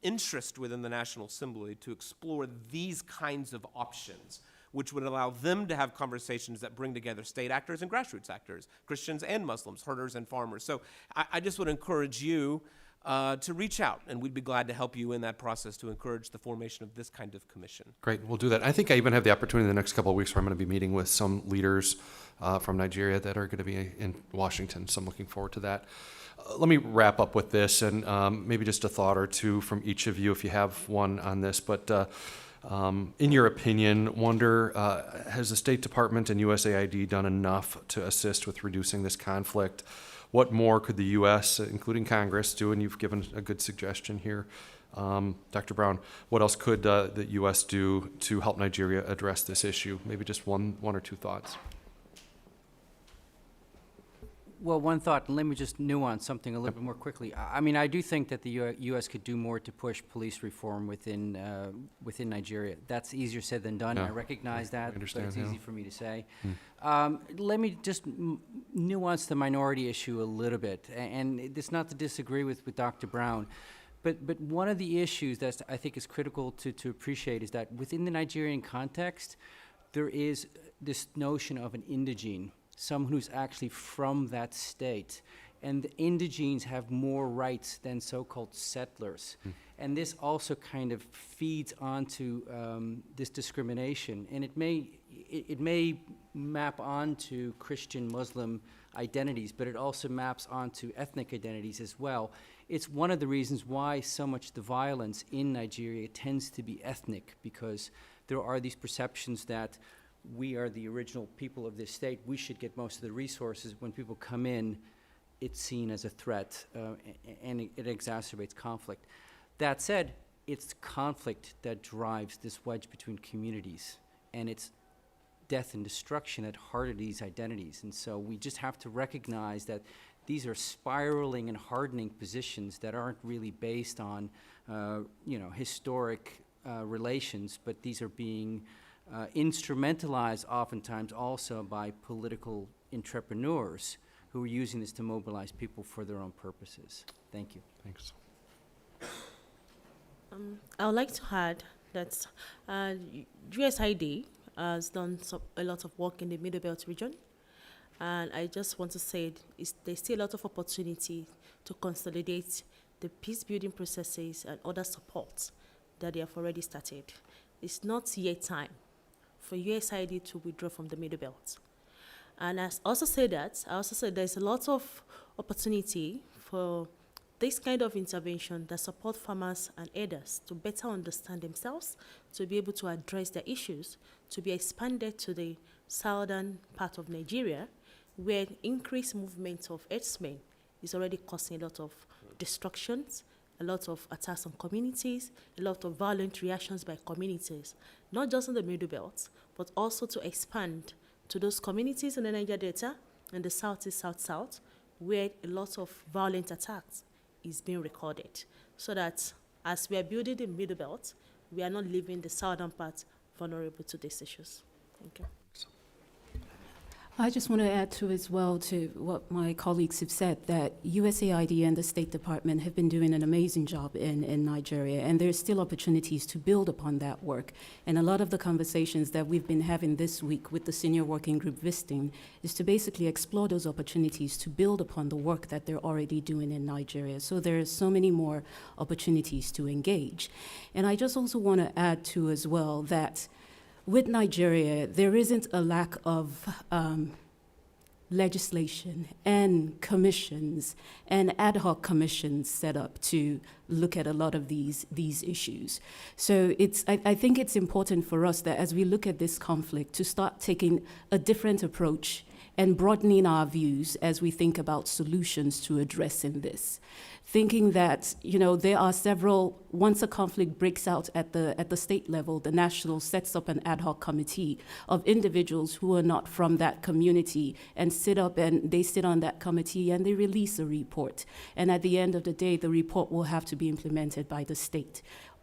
interest within the National Assembly to explore these kinds of options, which would allow them to have conversations that bring together state actors and grassroots actors, Christians and Muslims, herders and farmers. So I just would encourage you to reach out, and we'd be glad to help you in that process to encourage the formation of this kind of commission. Great, we'll do that. I think I even have the opportunity in the next couple of weeks where I'm going to be meeting with some leaders from Nigeria that are going to be in Washington, so I'm looking forward to that. Let me wrap up with this, and maybe just a thought or two from each of you if you have one on this. But in your opinion, has the State Department and USAID done enough to assist with reducing this conflict? What more could the U.S., including Congress, do? And you've given a good suggestion here. Dr. Brown, what else could the U.S. do to help Nigeria address this issue? Maybe just one or two thoughts. Well, one thought, and let me just nuance something a little bit more quickly. I mean, I do think that the U.S. could do more to push police reform within Nigeria. That's easier said than done. Yeah. I recognize that, but it's yeah. easy for me to say. Let me just nuance the minority issue a little bit, and it's not to disagree with Dr. Brown, but one of the issues that I think is critical to appreciate is that within the Nigerian context, there is this notion of an indigene, someone who's actually from that state. And the indigenes have more rights than so-called settlers. And this also kind of feeds onto this discrimination. And it may map onto Christian Muslim identities, but it also maps onto ethnic identities as well. It's one of the reasons why so much of the violence in Nigeria tends to be ethnic, because there are these perceptions that we are the original people of this state, we should get most of the resources. When people come in, it's seen as a threat, and it exacerbates conflict. That said, it's conflict that drives this wedge between communities, and it's death and destruction at heart of these identities. And so we just have to recognize that these are spiraling and hardening positions that aren't really based on, historic relations, but these are being instrumentalized oftentimes also by political entrepreneurs who are using this to mobilize people for their own purposes. Thank you. Thanks. I would like to add that USAID has done a lot of work in the Middle Belt region, and I just want to say there's still a lot of opportunity to consolidate the peace-building processes and other supports that they have already started. It's not yet time for USAID to withdraw from the Middle Belt. And I also said there's a lot of opportunity for this kind of intervention that support farmers and herders to better understand themselves, to be able to address their issues, to be expanded to the southern part of Nigeria, where increased movement of herdsmen is already causing a lot of destructions, a lot of attacks on communities, a lot of violent reactions by communities, not just in the Middle Belt, but also to expand to those communities in the Niger Delta and the Southeast, South-South, where a lot of violent attacks is being recorded. So that as we are building the Middle Belt, we are not leaving the southern part vulnerable to these issues. Thank you. I just want to add to as well to what my colleagues have said, that USAID and the State Department have been doing an amazing job in Nigeria, and there's still opportunities to build upon that work. And a lot of the conversations that we've been having this week with the senior working group visiting is to basically explore those opportunities to build upon the work that they're already doing in Nigeria. So there are so many more opportunities to engage. And I just also want to add to as well that with Nigeria, there isn't a lack of legislation and commissions and ad hoc commissions set up to look at a lot of these issues. So I think it's important for us that as we look at this conflict to start taking a different approach and broadening our views as we think about solutions to addressing this. Thinking that, there are several, once a conflict breaks out at the state level, the national sets up an ad hoc committee of individuals who are not from that community and they sit on that committee and they release a report. And at the end of the day, the report will have to be implemented by the state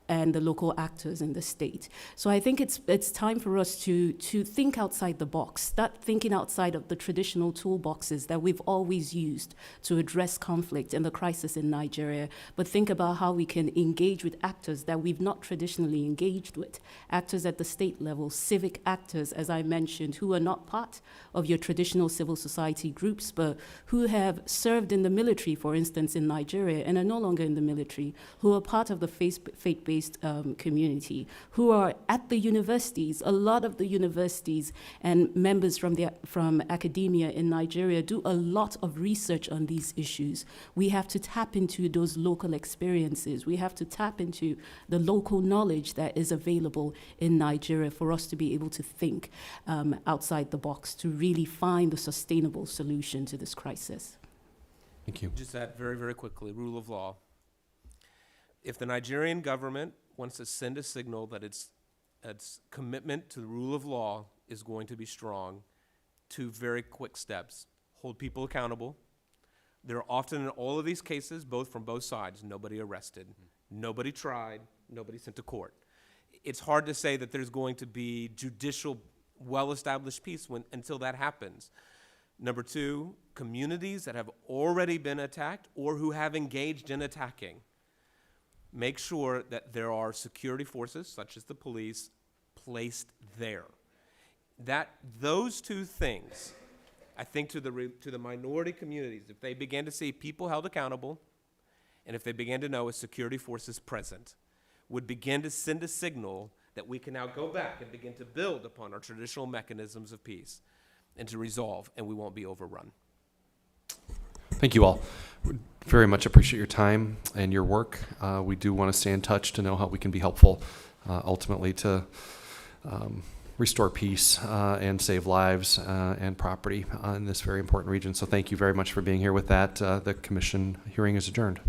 and the local actors in the state. So I think it's time for us to think outside the box, start thinking outside of the traditional toolboxes that we've always used to address conflict and the crisis in Nigeria, but think about how we can engage with actors that we've not traditionally engaged with, actors at the state level, civic actors, as I mentioned, who are not part of your traditional civil society groups, but who have served in the military, for instance, in Nigeria, and are no longer in the military, who are part of the faith-based community, who are at the universities. A lot of the universities and members from academia in Nigeria do a lot of research on these issues. We have to tap into those local experiences. We have to tap into the local knowledge that is available in Nigeria for us to be able to think outside the box to really find a sustainable solution to this crisis. Thank you. Just that very, very quickly, rule of law. If the Nigerian government wants to send a signal that its commitment to the rule of law is going to be strong, 2 very quick steps. Hold people accountable. There are often in all of these cases, from both sides, nobody arrested, nobody tried, nobody sent to court. It's hard to say that there's going to be judicial, well-established peace until that happens. Number 2, communities that have already been attacked or who have engaged in attacking, make sure that there are security forces, such as the police, placed there. Those 2 things, I think to the minority communities, if they begin to see people held accountable, and if they begin to know a security force is present, would begin to send a signal that we can now go back and begin to build upon our traditional mechanisms of peace and to resolve, and we won't be overrun. Thank you all. We very much appreciate your time and your work. We do want to stay in touch to know how we can be helpful ultimately to restore peace and save lives and property in this very important region. So thank you very much for being here with that. The commission hearing is adjourned.